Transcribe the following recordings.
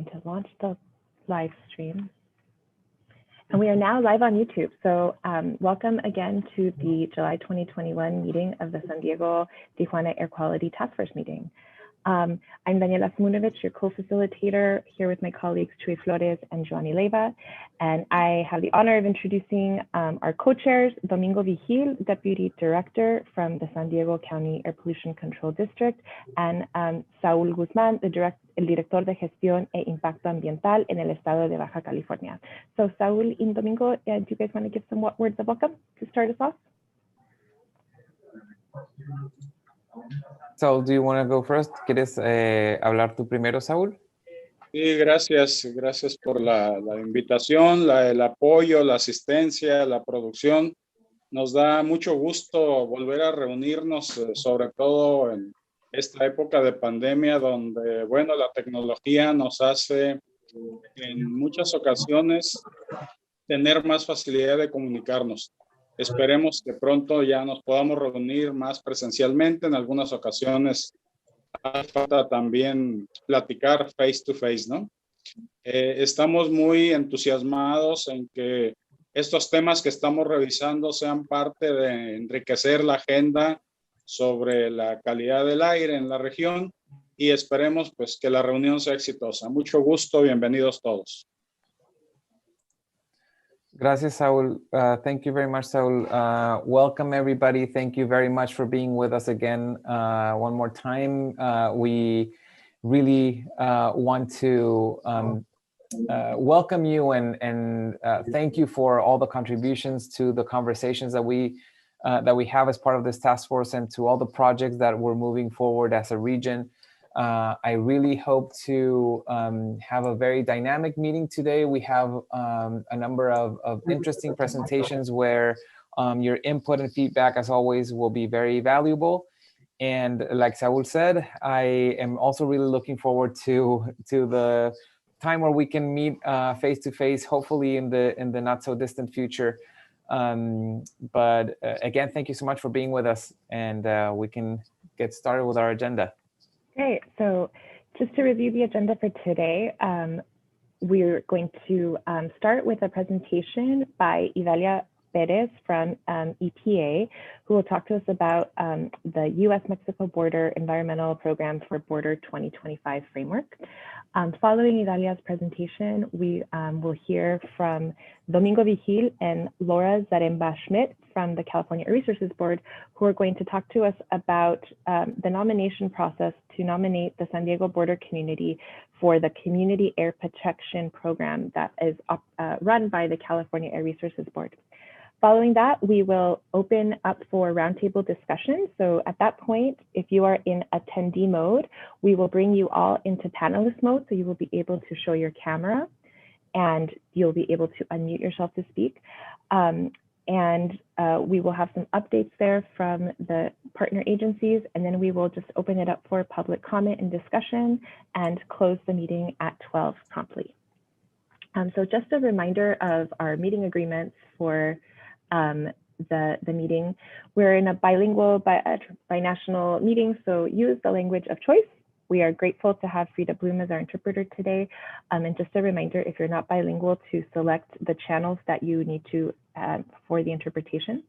going to launch the live stream. And we are now live on YouTube. So welcome again to the July 2021 meeting of the San Diego-Tijuana Air Quality Task Force meeting. I'm Daniela Smunovich, your co-facilitator, here with my colleagues Chuy Flores and Joanny Leiva. And I have the honor of introducing our co-chairs, Domingo Vigil, Deputy Director from the San Diego County Air Pollution Control District, and Saúl Guzmán, el Director de Gestión e Impacto Ambiental en el Estado de Baja California. So Saúl and Domingo, do you guys want to give some words of welcome to start us off? Saúl, do you want to go first? ¿Quieres hablar tú primero, Saúl? Sí, gracias por la invitación, el apoyo, la asistencia, la producción. Nos da mucho gusto volver a reunirnos, sobre todo en esta época de pandemia, donde, bueno, la tecnología nos hace en muchas ocasiones tener más facilidad de comunicarnos. Esperemos que pronto ya nos podamos reunir más presencialmente. En algunas ocasiones hace falta también platicar face to face, ¿no? Estamos muy entusiasmados en que estos temas que estamos revisando sean parte de enriquecer la agenda sobre la calidad del aire en la región y esperemos pues que la reunión sea exitosa. Mucho gusto, bienvenidos todos. Gracias, Saúl. Thank you very much, Saúl. Welcome, everybody. Thank you very much for being with us again one more time. We really want to welcome you and thank you for all the contributions to the conversations that we have as part of this task force and to all the projects that we're moving forward as a region. I really hope to have a very dynamic meeting today. We have a number of interesting presentations where your input and feedback, as always, will be very valuable. And like Saúl said, I am also really looking forward to the time where we can meet face to face, hopefully in the not so distant future. But again, thank you so much for being with us, and we can get started with our agenda. Great. So just to review the agenda for today, we're going to start with a presentation by Idalia Perez from EPA, who will talk to us about the U.S.-Mexico Border Environmental Program for Border 2025 framework. Following Idalia's presentation, we will hear from Domingo Vigil and Laura Zaremba-Schmidt from the California Air Resources Board, who are going to talk to us about the nomination process to nominate the San Diego border community for the Community Air Protection Program that is run by the California Air Resources Board. Following that, we will open up for roundtable discussion. So at that point, if you are in attendee mode, we will bring you all into panelist mode. So you will be able to show your camera and you'll be able to unmute yourself to speak. We will have some updates there from the partner agencies, and then we will just open it up for public comment and discussion and close the meeting at 12 promptly. So just a reminder of our meeting agreements for the meeting. We're in a bilingual binational meeting, so use the language of choice. We are grateful to have Frida Bloom as our interpreter today. And just a reminder, if you're not bilingual, to select the channels that you need to for the interpretation.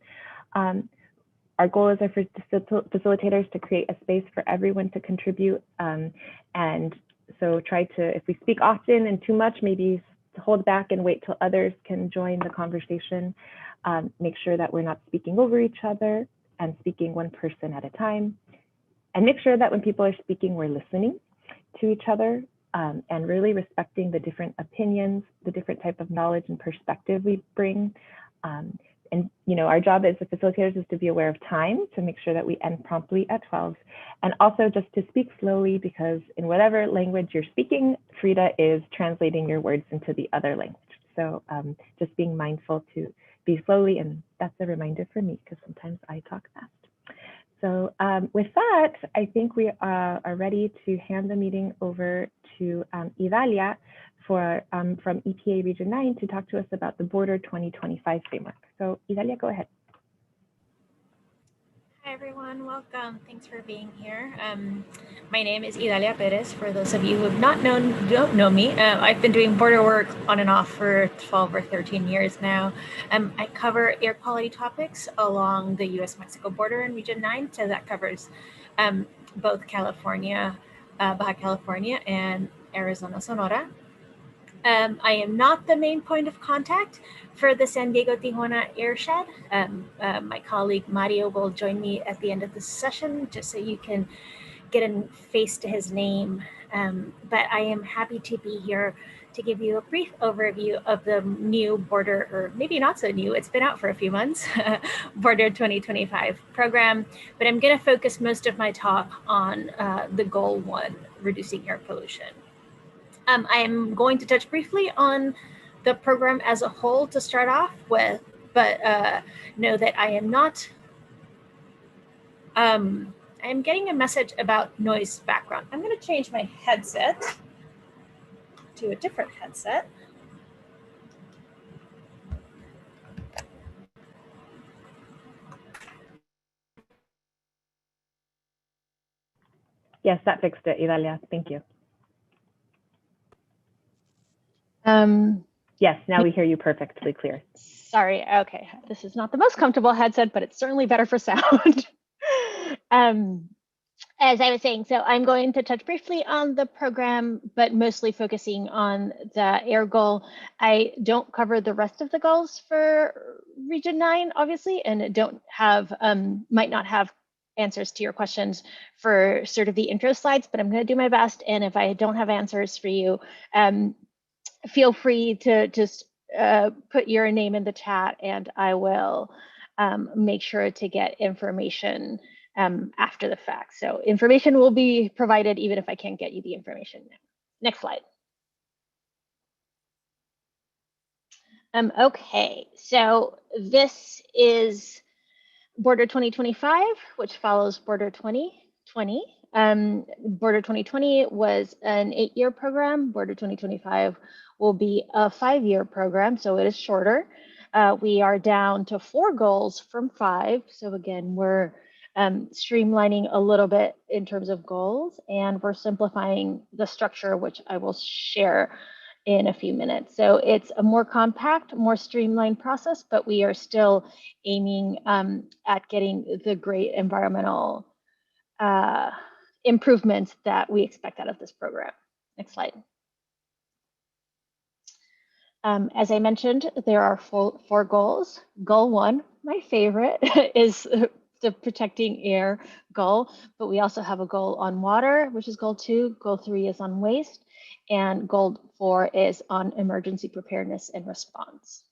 Our goal is for facilitators to create a space for everyone to contribute. And so try to, if we speak often and too much, maybe hold back and wait till others can join the conversation. Make sure that we're not speaking over each other and speaking one person at a time. And make sure that when people are speaking, we're listening to each other and really respecting the different opinions, the different type of knowledge and perspective we bring. And you know, our job as the facilitators is to be aware of time to make sure that we end promptly at 12. And also just to speak slowly, because in whatever language you're speaking, Frida is translating your words into the other language. So just being mindful to be slowly, and that's a reminder for me because sometimes I talk fast. So with that, I think we are ready to hand the meeting over to Idalia from EPA Region 9 to talk to us about the Border 2025 framework. So Idalia, go ahead. Hi, Hi everyone, welcome. Thanks for being here. My name is Idalia Perez. For those of you who have don't know me, I've been doing border work on and off for 12 or 13 years now. I cover air quality topics along the US-Mexico border in Region 9, so that covers both California, Baja California, and Arizona, Sonora. I am not the main point of contact for the San Diego-Tijuana airshed. My colleague Mario will join me at the end of the session just so you can get a face to his name. But I am happy to be here to give you a brief overview of the new Border, or maybe not so new, it's been out for a few months, Border 2025 program. But I'm going to focus most of my talk on the Goal 1, reducing air pollution. I am going to touch briefly on the program as a whole to start off with, but know that I am not, I'm getting a message about noise background. I'm going to change my headset to a different headset. Yes, that fixed it, Idalia. Thank you. Yes, now we hear you perfectly clear. Sorry, okay. This is not the most comfortable headset, but it's certainly better for sound. As I was saying, so I'm going to touch briefly on the program, but mostly focusing on the air goal. I don't cover the rest of the goals for Region 9, obviously, and don't have, might not have answers to your questions for sort of the intro slides, but I'm going to do my best. And if I don't have answers for you, feel free to just put your name in the chat, and I will make sure to get information after the fact. So information will be provided even if I can't get you the information now. Next slide. Okay, so this is Border 2025, which follows Border 2020. Border 2020 was an 8-year program. Border 2025 will be a 5-year program, so it is shorter. We are down to 4 goals from 5. So again, we're streamlining a little bit in terms of goals, and we're simplifying the structure, which I will share in a few minutes. So it's a more compact, more streamlined process, but we are still aiming at getting the great environmental improvements that we expect out of this program. Next slide. As I mentioned, there are 4 goals. Goal 1, my favorite, is the protecting air goal, but we also have a goal on water, which is goal 2. Goal 3 is on waste, and goal 4 is on emergency preparedness and response.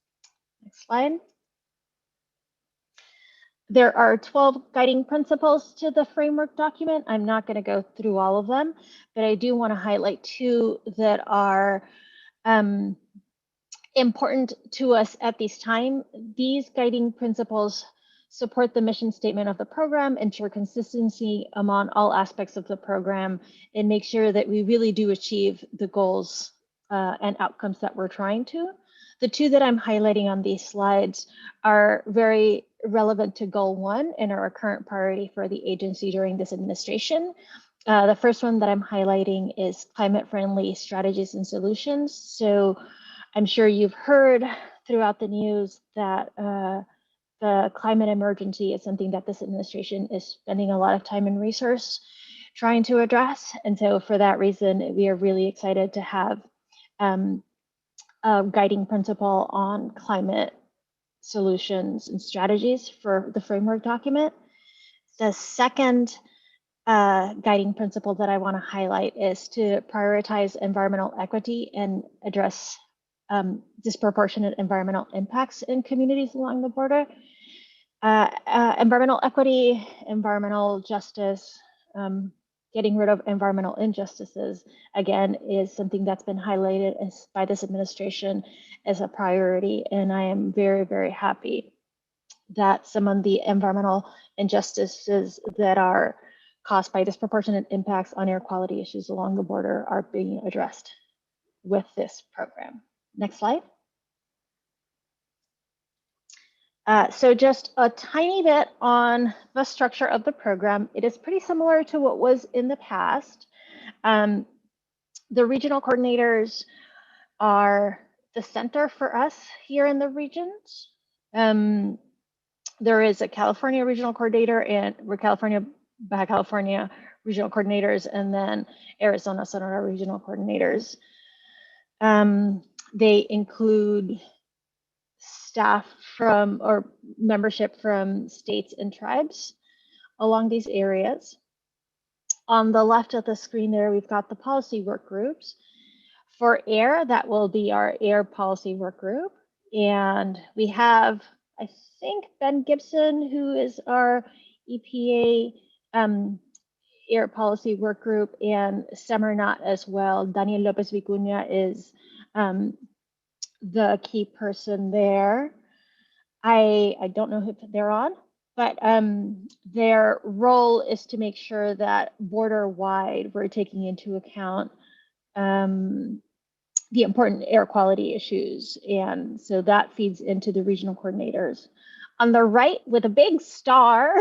Next slide. There are 12 guiding principles to the framework document. I'm not going to go through all of them, but I do want to highlight 2 that are important to us at this time. These guiding principles support the mission statement of the program, ensure consistency among all aspects of the program, and make sure that we really do achieve the goals and outcomes that we're trying to. The 2 that I'm highlighting on these slides are very relevant to Goal 1 and are a current priority for the agency during this administration. The first one that I'm highlighting is climate-friendly strategies and solutions. So I'm sure you've heard throughout the news that the climate emergency is something that this administration is spending a lot of time and resource trying to address. And so for that reason, we are really excited to have a guiding principle on climate solutions and strategies for the framework document. The second guiding principle that I want to highlight is to prioritize environmental equity and address disproportionate environmental impacts in communities along the border. Environmental equity, environmental justice, getting rid of environmental injustices, again, is something that's been highlighted by this administration as a priority. And I am very, very happy that some of the environmental injustices that are caused by disproportionate impacts on air quality issues along the border are being addressed with this program. Next slide. So just a tiny bit on the structure of the program. It is pretty similar to what was in the past. The regional coordinators are the center for us here in the regions. There is a California regional coordinator and Baja California regional coordinators, and then Arizona, Sonora regional coordinators. They include staff from or membership from states and tribes along these areas. On the left of the screen there, we've got the policy work groups. For air, that will be our air policy work group. And we have, I think, Ben Gibson, who is our EPA air policy work group, and Semirnat as well. Daniel Lopez Vicuña is the key person there. I don't know if they're on, but their role is to make sure that border-wide we're taking into account the important air quality issues. And so that feeds into the regional coordinators. On the right with a big star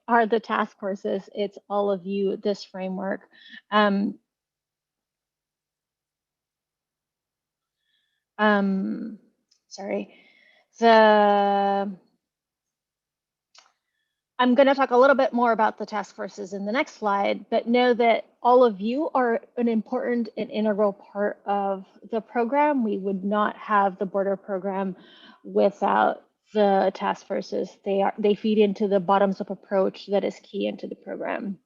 are the task forces. It's all of you, this framework. Sorry. I'm going to talk a little bit more about the task forces in the next slide, but know that all of you are an important and integral part of the program. We would not have the border program without the task forces. They feed into the bottoms-up approach that is key into the program.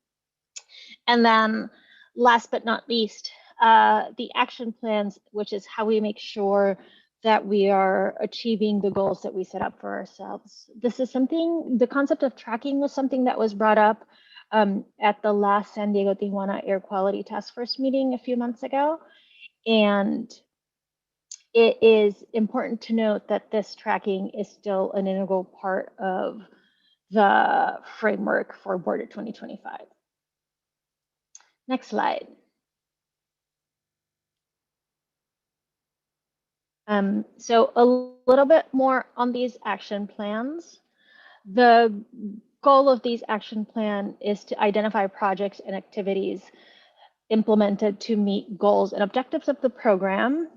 And then last but not least, the action plans, which is how we make sure that we are achieving the goals that we set up for ourselves. This is something, the concept of tracking was something that was brought up at the last San Diego-Tijuana Air Quality Task Force meeting a few months ago. And it is important to note that this tracking is still an integral part of the framework for Border 2025. Next slide. So a little bit more on these action plans. The goal of these action plan is to identify projects and activities implemented to meet goals and objectives of the program.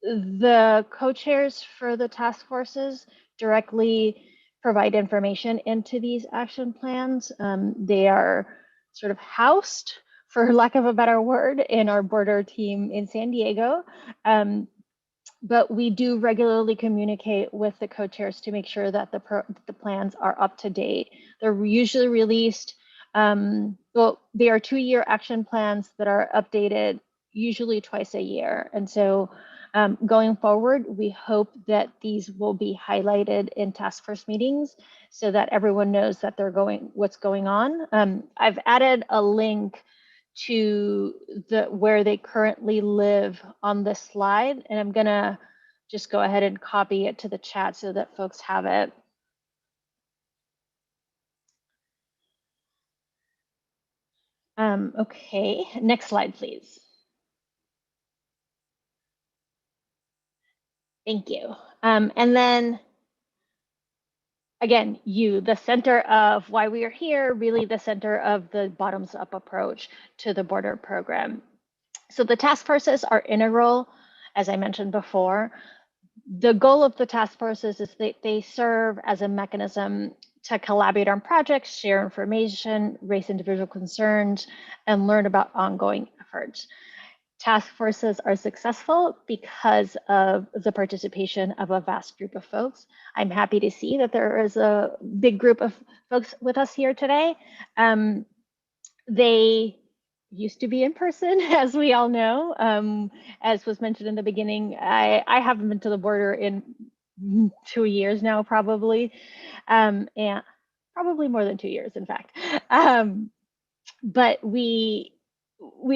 The co-chairs for the task forces directly provide information into these action plans. They are sort of housed, for lack of a better word, in our border team in San Diego. But we do regularly communicate with the co-chairs to make sure that the plans are up to date. They're usually released, well, they are 2-year action plans that are updated usually twice a year. And so going forward, we hope that these will be highlighted in task force meetings so that everyone knows that what's going on. I've added a link to where they currently live on this slide, and I'm gonna just go ahead and copy it to the chat so that folks have it. Okay, next slide, please. Thank you. And then again, the center of why we are here, really the center of the bottoms-up approach to the border program. So the task forces are integral, as I mentioned before. The goal of the task forces is that they serve as a mechanism to collaborate on projects, share information, raise individual concerns, and learn about ongoing efforts. Task forces are successful because of the participation of a vast group of folks. I'm happy to see that there is a big group of folks with us here today. They used to be in person, as we all know. As was mentioned in the beginning, I haven't been to the border in 2 years now, probably, and probably more than 2 years, in fact. But we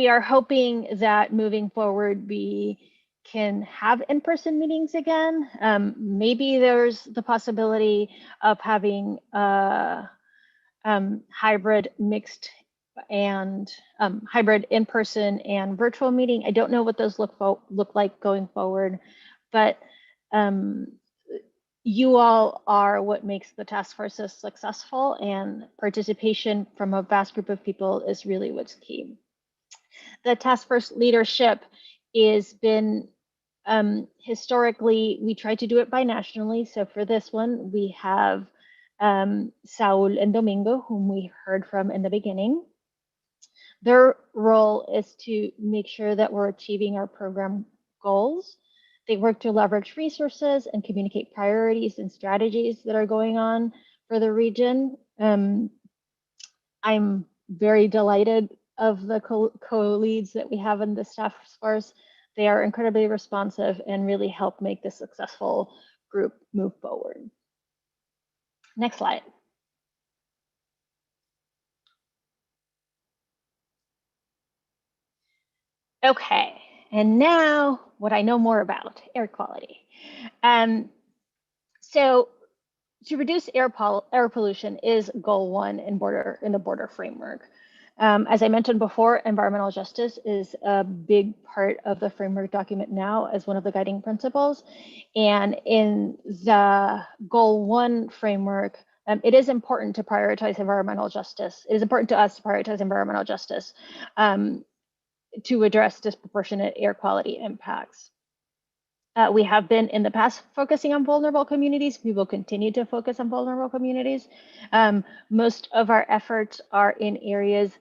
are hoping that moving forward, we can have in-person meetings again. Maybe there's the possibility of having a hybrid mixed and hybrid in-person and virtual meeting. I don't know what those look like going forward, but you all are what makes the task forces successful, and participation from a vast group of people is really what's key. The task force leadership is been historically, we try to do it binationally. So for this one, we have Saul and Domingo, whom we heard from in the beginning. Their role is to make sure that we're achieving our program goals. They work to leverage resources and communicate priorities and strategies that are going on for the region. I'm very delighted of the co-leads that we have in this task force. They are incredibly responsive and really help make this successful group move forward. Next slide. Okay, and now what I know more about, air quality. So to reduce air pollution is goal 1 in the border framework. As I mentioned before, environmental justice is a big part of the framework document now as one of the guiding principles. And in the goal 1 framework, it is important to prioritize environmental justice. It is important to us to prioritize environmental justice to address disproportionate air quality impacts. We have been in the past focusing on vulnerable communities. We will continue to focus on vulnerable communities. Most of our efforts are in areas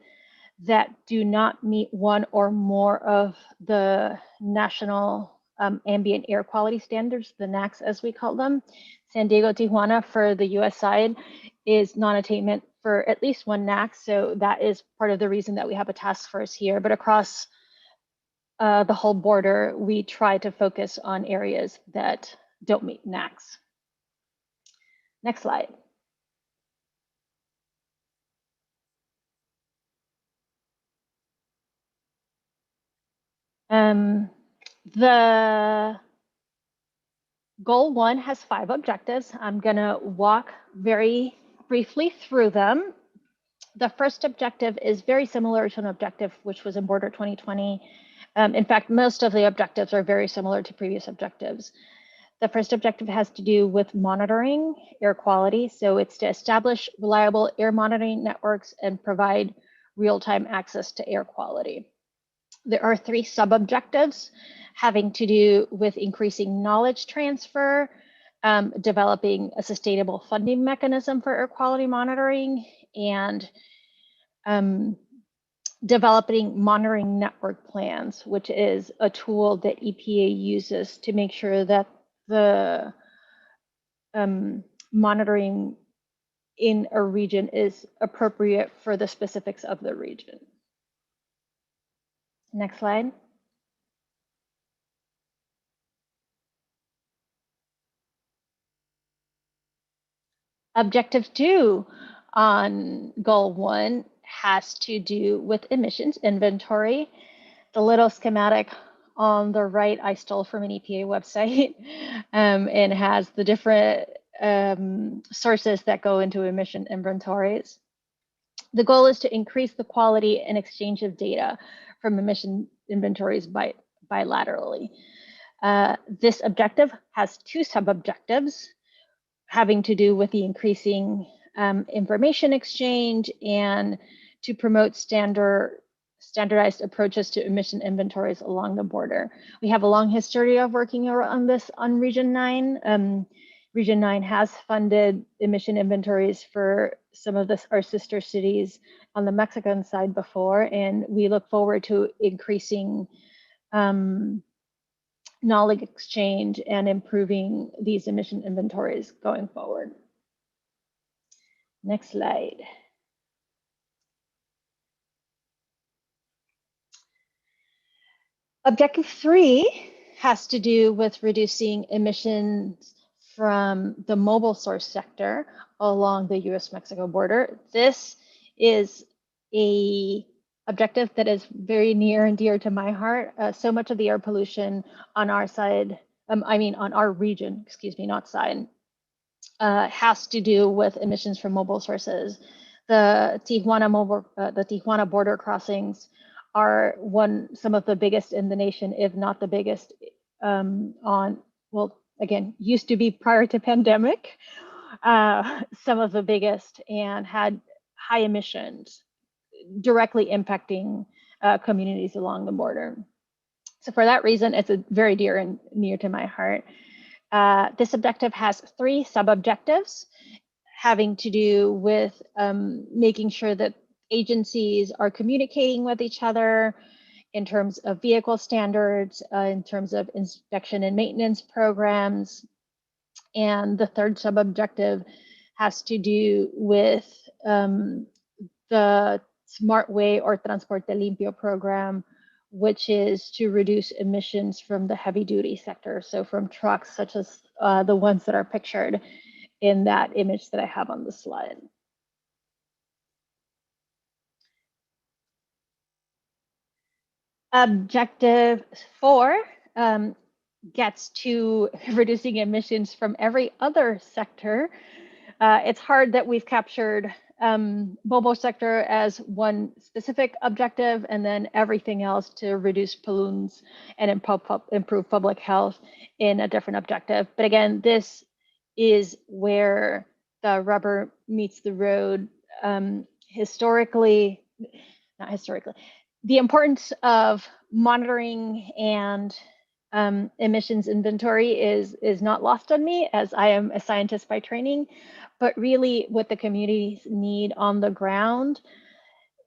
that do not meet one or more of the national ambient air quality standards, the NAAQS as we call them. San Diego-Tijuana for the US side is non-attainment for at least one NAAQS. So that is part of the reason that we have a task force here. But across the whole border, we try to focus on areas that don't meet NAAQS. Next slide. The goal 1 has 5 objectives. I'm gonna walk very briefly through them. The first objective is very similar to an objective which was in Border 2020. In fact, most of the objectives are very similar to previous objectives. The first objective has to do with monitoring air quality. So it's to establish reliable air monitoring networks and provide real-time access to air quality. There are 3 sub-objectives having to do with increasing knowledge transfer, developing a sustainable funding mechanism for air quality monitoring, and developing monitoring network plans, which is a tool that EPA uses to make sure that the monitoring in a region is appropriate for the specifics of the region. Next slide. Objective 2 on goal 1 has to do with emissions inventory. The little schematic on the right I stole from an EPA website and has the different sources that go into emission inventories. The goal is to increase the quality and exchange of data from emission inventories bilaterally. This objective has 2 sub-objectives having to do with the increasing information exchange and to promote standardized approaches to emission inventories along the border. We have a long history of working on this on Region 9. Region 9 has funded emission inventories for some of our sister cities on the Mexican side before, and we look forward to increasing knowledge exchange and improving these emission inventories going forward. Next slide. Objective 3 has to do with reducing emissions from the mobile source sector along the US-Mexico border. This is a objective that is very near and dear to my heart. So much of the air pollution on our side, on our region, excuse me, not side, has to do with emissions from mobile sources. The Tijuana border crossings are some of the biggest in the nation, if not the biggest, again, used to be prior to pandemic, some of the biggest, and had high emissions directly impacting communities along the border. So for that reason, it's a very dear and near to my heart. This objective has 3 sub-objectives having to do with making sure that agencies are communicating with each other in terms of vehicle standards, in terms of inspection and maintenance programs. And the 3rd sub-objective has to do with the Smart Way or Transporte Limpio program, which is to reduce emissions from the heavy duty sector. So from trucks such as the ones that are pictured in that image that I have on the slide. Objective 4 gets to reducing emissions from every other sector. It's hard that we've captured Bobo sector as one specific objective and then everything else to reduce pollutants and improve public health in a different objective. But again, this is where the rubber meets the road. The importance of monitoring and emissions inventory is not lost on me, as I am a scientist by training, but really what the communities need on the ground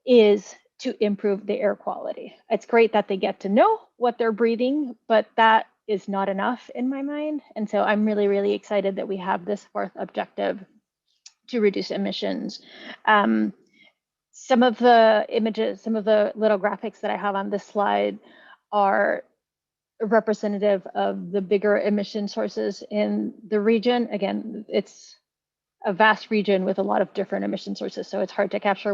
is to improve the air quality. It's great that they get to know what they're breathing, but that is not enough in my mind. And so I'm really, really excited that we have this 4th objective to reduce emissions. Some of the images, some of the little graphics that I have on this slide are representative of the bigger emission sources in the region. Again, it's a vast region with a lot of different emission sources, so it's hard to capture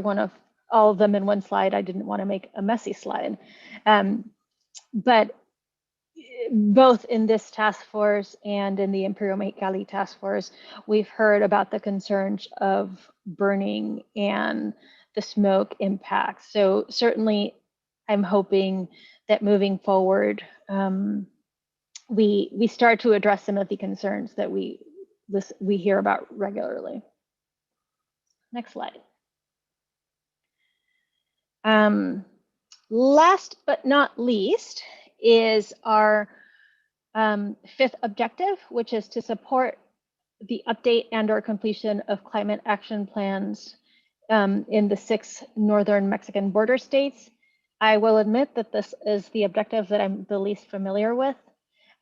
all of them in one slide. I didn't want to make a messy slide. But both in this task force and in the Imperial Mexicali task force, we've heard about the concerns of burning and the smoke impact. So certainly I'm hoping that moving forward, we start to address some of the concerns that we hear about regularly. Next slide. Last but not least is our 5th objective, which is to support the update and/or completion of climate action plans in the 6 northern Mexican border states. I will admit that this is the objective that I'm the least familiar with.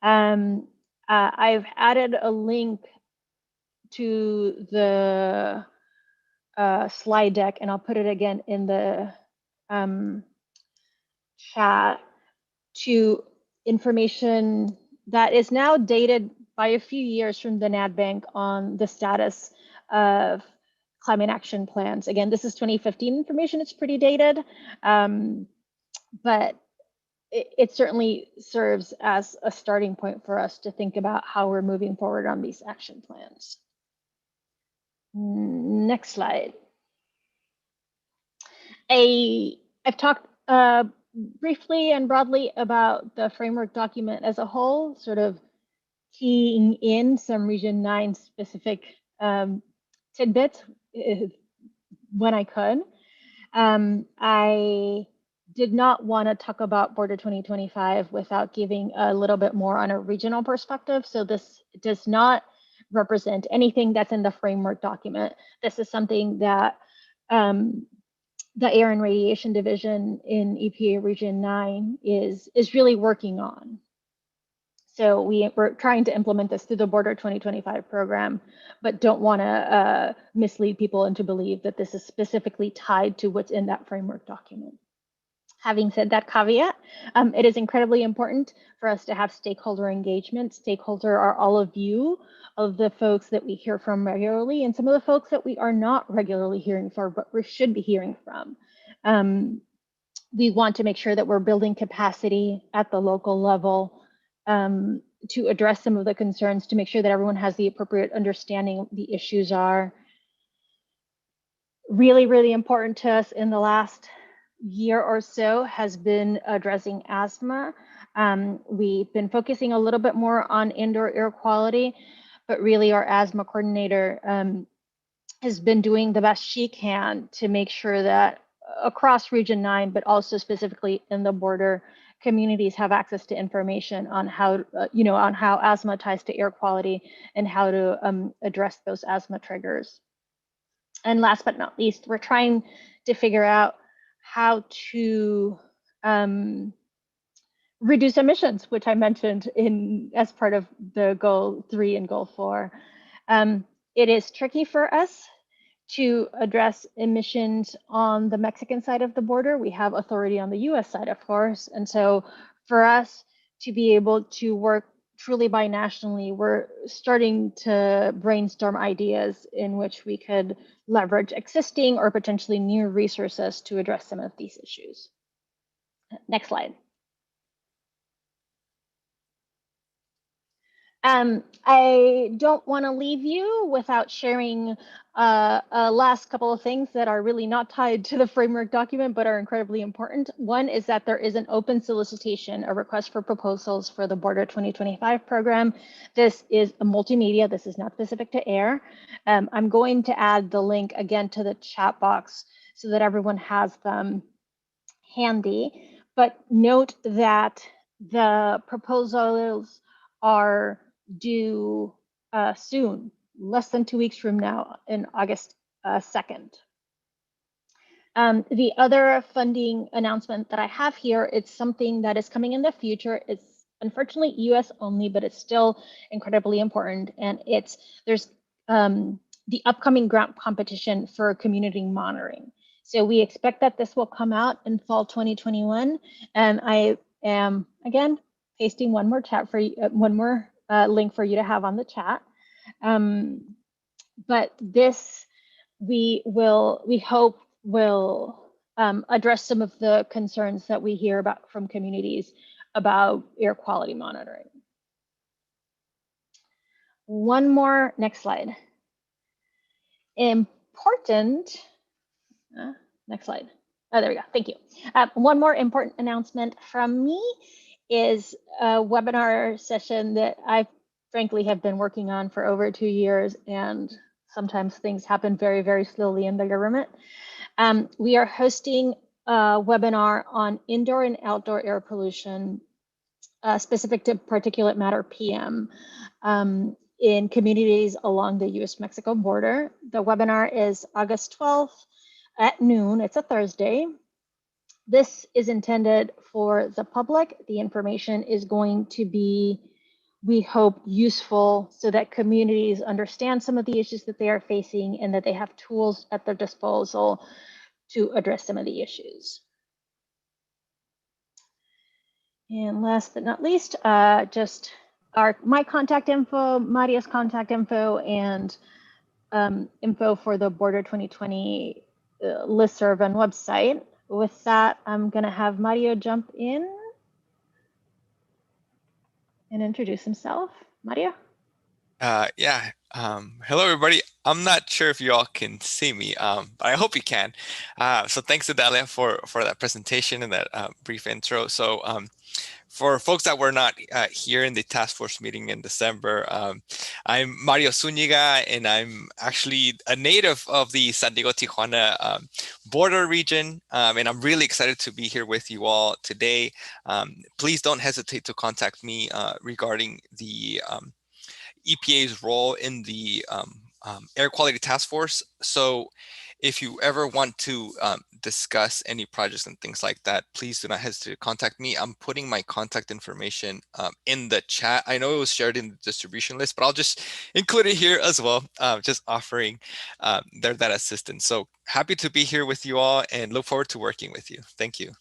I've added a link to the slide deck, and I'll put it again in the chat, to information that is now dated by a few years from the NADBank on the status of climate action plans. Again, this is 2015 information, it's pretty dated, but it certainly serves as a starting point for us to think about how we're moving forward on these action plans. Next slide. I've talked briefly and broadly about the framework document as a whole, sort of keying in some Region 9 specific tidbits when I could. I did not want to talk about Border 2025 without giving a little bit more on a regional perspective. So this does not represent anything that's in the framework document. This is something that the Air and Radiation Division in EPA Region 9 is really working on. So we're trying to implement this through the Border 2025 program, but don't want to mislead people into believe that this is specifically tied to what's in that framework document. Having said that caveat, it is incredibly important for us to have stakeholder engagement. Stakeholder are all of you, of the folks that we hear from regularly, and some of the folks that we are not regularly hearing from, but we should be hearing from. We want to make sure that we're building capacity at the local level to address some of the concerns, to make sure that everyone has the appropriate understanding of the issues are. Really, really important to us in the last year or so has been addressing asthma. We've been focusing a little bit more on indoor air quality, but really our asthma coordinator has been doing the best she can to make sure that across Region 9, but also specifically in the border communities, have access to information on how, on how asthma ties to air quality and how to address those asthma triggers. And last but not least, we're trying to figure out how to reduce emissions, which I mentioned as part of the goal 3 and goal 4. It is tricky for us to address emissions on the Mexican side of the border. We have authority on the US side, of course. And so for us to be able to work truly binationally, we're starting to brainstorm ideas in which we could leverage existing or potentially new resources to address some of these issues. Next slide. I don't want to leave you without sharing a last couple of things that are really not tied to the framework document, but are incredibly important. One is that there is an open solicitation, a request for proposals for the Border 2025 program. This is a multimedia. This is not specific to air. I'm going to add the link again to the chat box so that everyone has them handy. But note that the proposals are due soon, less than 2 weeks from now, in August 2nd. The other funding announcement that I have here, it's something that is coming in the future. It's unfortunately US only, but it's still incredibly important. And there's the upcoming grant competition for community monitoring. So we expect that this will come out in fall 2021. And I am, again, pasting one more chat for you, one more link for you to have on the chat. But this, we hope will address some of the concerns that we hear about from communities about air quality monitoring. One more, next slide. Important, next slide. Oh, there we go, thank you. One more important announcement from me is a webinar session that I frankly have been working on for over 2 years, and sometimes things happen very, very slowly in the government. We are hosting a webinar on indoor and outdoor air pollution specific to particulate matter PM in communities along the US-Mexico border. The webinar is August 12th at noon. It's a Thursday. This is intended for the public. The information is going to be, we hope, useful so that communities understand some of the issues that they are facing and that they have tools at their disposal to address some of the issues. And last but not least, just my contact info, Maria's contact info, and info for the Border 2020 listserv and website. With that, I'm going to have Mario jump in and introduce himself. Mario? Yeah. Hello, everybody. I'm not sure if you all can see me, but I hope you can. So thanks, Idalia, for that presentation and that brief intro. So for folks that were not here in the task force meeting in December, I'm Mario Zúñiga, and I'm actually a native of the San Diego-Tijuana border region, and I'm really excited to be here with you all today. Please don't hesitate to contact me regarding the EPA's role in the air quality task force. So if you ever want to discuss any projects and things like that, please do not hesitate to contact me. I'm putting my contact information in the chat. I know it was shared in the distribution list, but I'll just include it here as well, just offering that assistance. So happy to be here with you all and look forward to working with you. Thank you.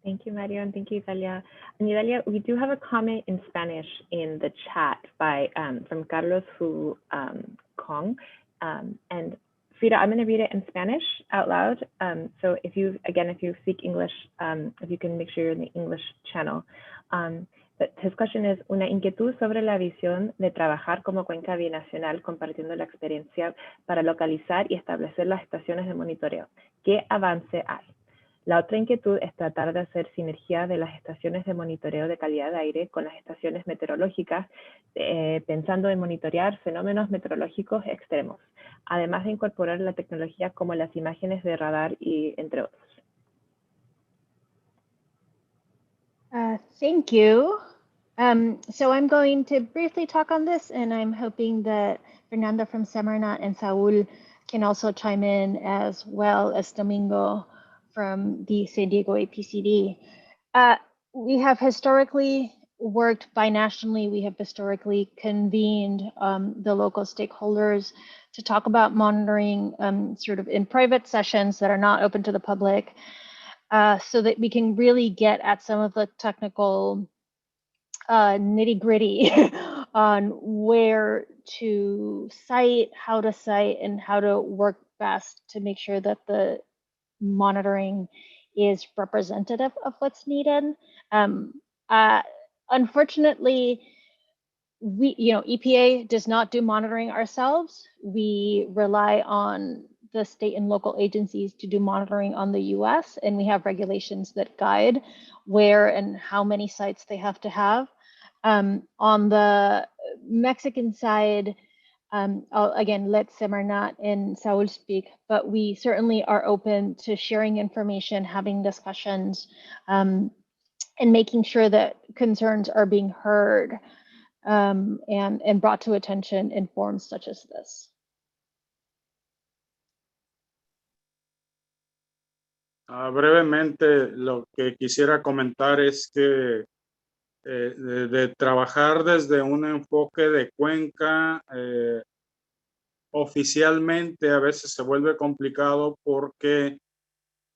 Thank you, Mario, and thank you, Idalia. And Idalia, we do have a comment in Spanish in the chat by from Carlos Kong. And Frida, I'm going to read it in Spanish out loud. So if you speak English, if you can make sure you're in the English channel. The But his question is, una inquietud sobre la visión de trabajar como cuenca binacional compartiendo la experiencia para localizar y establecer las estaciones de monitoreo. ¿Qué avance hay? La otra inquietud es tratar de hacer sinergia de las estaciones de monitoreo de calidad de aire con las estaciones meteorológicas, pensando en monitorear fenómenos meteorológicos extremos, además de incorporar la tecnología como las imágenes de radar y entre otros. Thank you. So I'm going to briefly talk on this, and I'm hoping that Fernanda from Semarnat and Saul can also chime in, as well as Domingo from the San Diego APCD. We have historically worked binationally. We have historically convened the local stakeholders to talk about monitoring sort of in private sessions that are not open to the public, so that we can really get at some of the technical nitty-gritty on where to cite, how to cite, and how to work best to make sure that the monitoring is representative of what's needed. Unfortunately, EPA does not do monitoring ourselves. We rely on the state and local agencies to do monitoring on the US, and we have regulations that guide where and how many sites they have to have. On the Mexican side, I'll again let Semarnat and Saul speak, but we certainly are open to sharing information, having discussions, and making sure that concerns are being heard and brought to attention in forums such as this. Brevemente, lo que quisiera comentar es que de trabajar desde un enfoque de cuenca, oficialmente a veces se vuelve complicado porque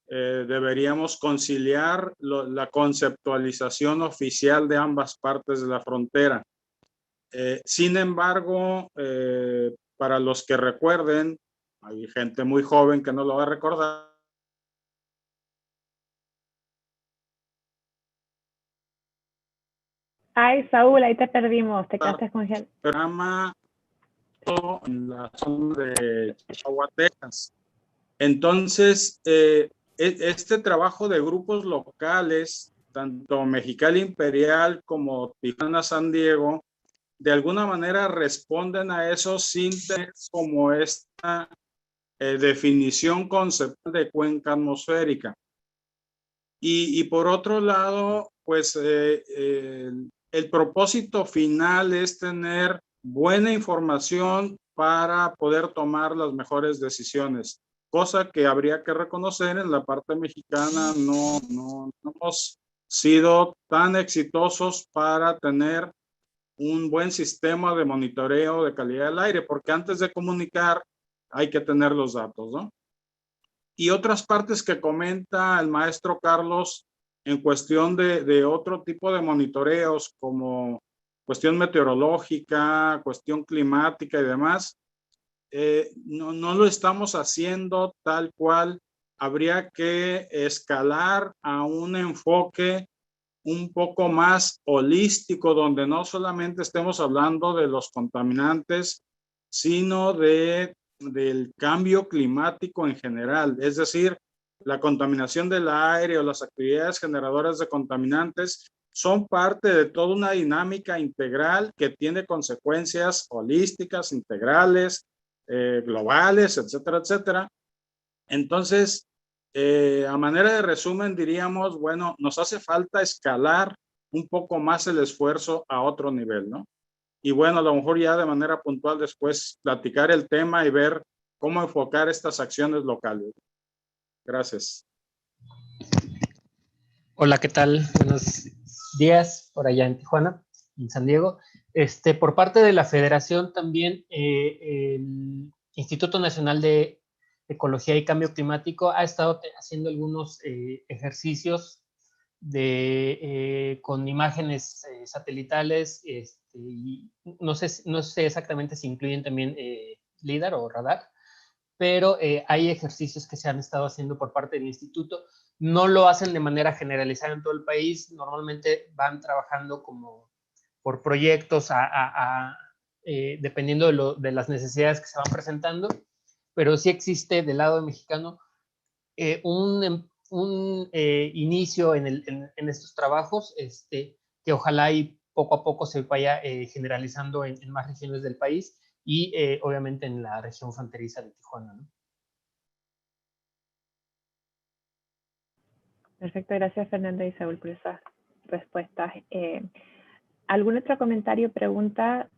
deberíamos conciliar la conceptualización oficial de ambas partes de la frontera. Sin embargo, para los que recuerden, hay gente muy joven que no lo va a recordar. Ay, Saúl, ahí te perdimos, te quedaste congelado. Programa en la zona de Chihuahua, Texas. Entonces, este trabajo de grupos locales, tanto Mexicali Imperial como Tijuana San Diego, de alguna manera responden a eso sin tener como esta definición conceptual de cuenca atmosférica. Y por otro lado, pues el propósito final es tener buena información para poder tomar las mejores decisiones, cosa que habría que reconocer en la parte mexicana. No hemos sido tan exitosos para tener un buen sistema de monitoreo de calidad del aire, porque antes de comunicar hay que tener los datos, ¿no? Y otras partes que comenta el maestro Carlos en cuestión de otro tipo de monitoreos, como cuestión meteorológica, cuestión climática y demás, no lo estamos haciendo tal cual. Habría que escalar a un enfoque un poco más holístico, donde no solamente estemos hablando de los contaminantes, sino del cambio climático en general. Es decir, la contaminación del aire o las actividades generadoras de contaminantes son parte de toda una dinámica integral que tiene consecuencias holísticas, integrales, globales, etcétera, etcétera. Entonces, a manera de resumen diríamos, bueno, nos hace falta escalar un poco más el esfuerzo a otro nivel, ¿no? Y bueno, a lo mejor ya de manera puntual después platicar el tema y ver cómo enfocar estas acciones locales. Gracias. Hola, ¿qué tal? Buenos días por allá en Tijuana, en San Diego. Por parte de la Federación también, el Instituto Nacional de Ecología y Cambio Climático ha estado haciendo algunos ejercicios con imágenes satelitales, y no sé exactamente si incluyen también LIDAR o radar, pero hay ejercicios que se han estado haciendo por parte del instituto. No lo hacen de manera generalizada en todo el país, normalmente van trabajando como por proyectos dependiendo de las necesidades que se van presentando, pero sí existe del lado mexicano un inicio en estos trabajos que ojalá y poco a poco se vaya generalizando en más regiones del país y obviamente en la región fronteriza de Tijuana, ¿no? Perfecto, gracias Fernanda y Saúl por esas respuestas. ¿Algún otro comentario, pregunta?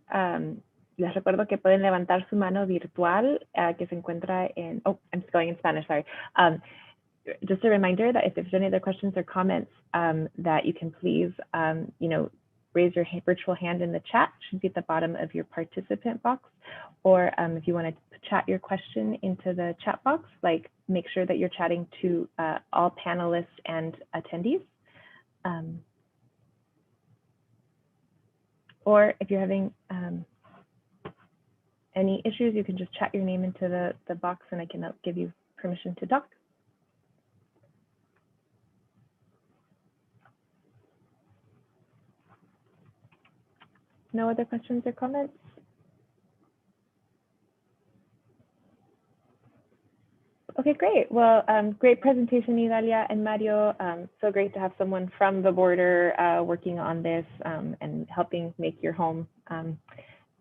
Les recuerdo que pueden levantar su mano virtual que se encuentra en, oh, I'm just going in Spanish, sorry. Just a reminder that if there's any other questions or comments that you can please, raise your virtual hand in the chat, should be at the bottom of your participant box. Or if you want to chat your question into the chat box, like make sure that you're chatting to all panelists and attendees. Or if you're having any issues, you can just chat your name into the box and I can give you permission to talk. No other questions or comments? Okay, great. Well, great presentation, Idalia and Mario. So great to have someone from the border working on this and helping make your home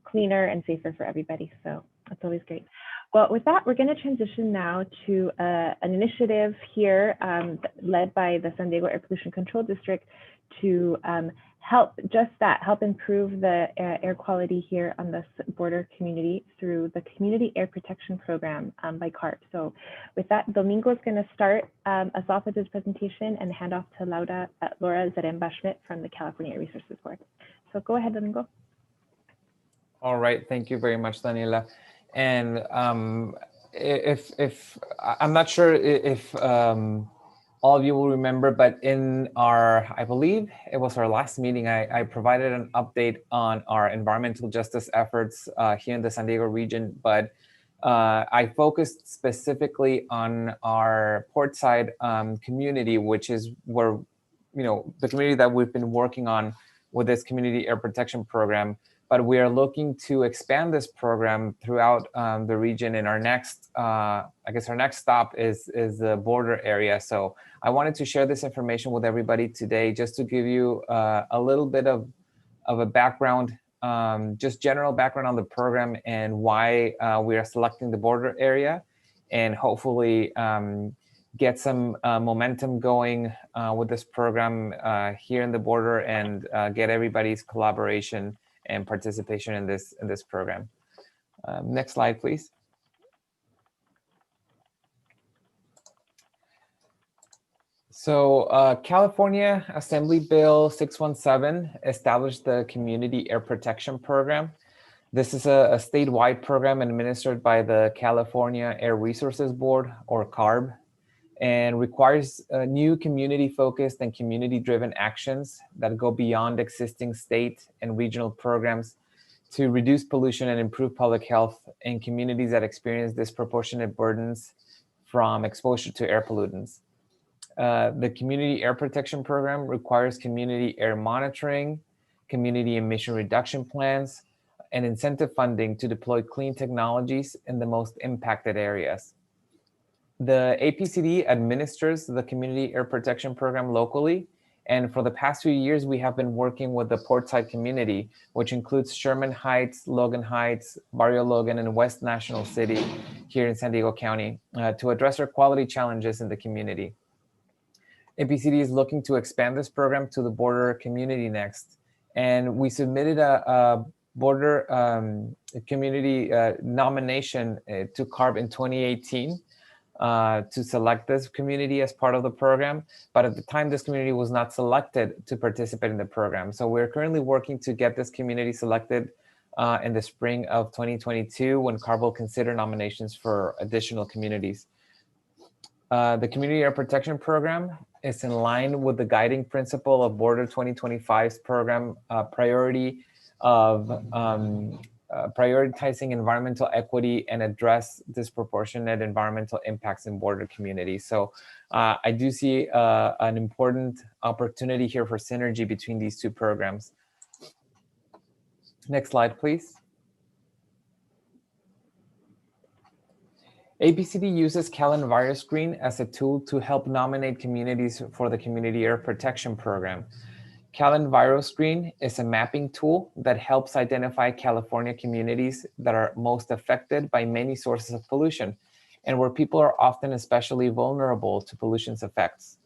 cleaner and safer for everybody. So that's always great. Well, with that, we're going to transition now to an initiative here led by the San Diego Air Pollution Control District to help improve the air quality here on the border community through the Community Air Protection Program by CARP. So with that, Domingo is going to start us off with his presentation and hand off to Laura Zaremba-Schmidt from the California Air Resources Board. So go ahead, Domingo. All right, thank you very much, Daniela. And if I'm not sure if all of you will remember, but in our, I believe it was our last meeting, I provided an update on our environmental justice efforts here in the San Diego region, but I focused specifically on our portside community, which is where, the community that we've been working on with this community air protection program. But we are looking to expand this program throughout the region. And our next, I guess our next stop is the border area. So I wanted to share this information with everybody today, just to give you a little bit of a background, just general background on the program and why we are selecting the border area, and hopefully get some momentum going with this program here in the border and get everybody's collaboration and participation in this program. Next slide, please. So California Assembly Bill 617 established the Community Air Protection Program. This is a statewide program administered by the California Air Resources Board, or CARB, and requires new community-focused and community-driven actions that go beyond existing state and regional programs to reduce pollution and improve public health in communities that experience disproportionate burdens from exposure to air pollutants. The Community Air Protection Program requires community air monitoring, community emission reduction plans, and incentive funding to deploy clean technologies in the most impacted areas. The APCD administers the Community Air Protection Program locally, and for the past few years, we have been working with the portside community, which includes Sherman Heights, Logan Heights, Barrio Logan, and West National City here in San Diego County to address air quality challenges in the community. APCD is looking to expand this program to the border community next, and we submitted a border community nomination to CARB in 2018. To select this community as part of the program, but at the time this community was not selected to participate in the program. So we're currently working to get this community selected in the spring of 2022, when CARB will consider nominations for additional communities. The Community Air Protection Program is in line with the guiding principle of Border 2025's program priority of prioritizing environmental equity and address disproportionate environmental impacts in border communities. So I do see an important opportunity here for synergy between these two programs. Next slide, please. APCD uses CalEnviroscreen as a tool to help nominate communities for the Community Air Protection Program. CalEnviroscreen is a mapping tool that helps identify California communities that are most affected by many sources of pollution and where people are often especially vulnerable to pollution's effects.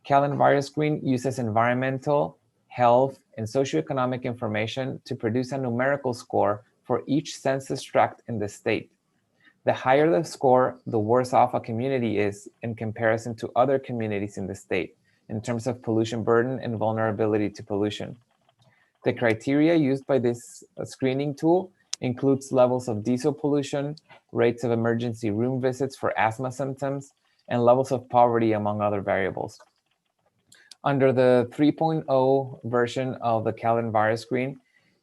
CalEnviroscreen uses environmental, health, and socioeconomic information to produce a numerical score for each census tract in the state. The higher the score, the worse off a community is in comparison to other communities in the state in terms of pollution burden and vulnerability to pollution. The criteria used by this screening tool includes levels of diesel pollution, rates of emergency room visits for asthma symptoms, and levels of poverty, among other variables. Under the 3.0 version of the CalEnviroscreen,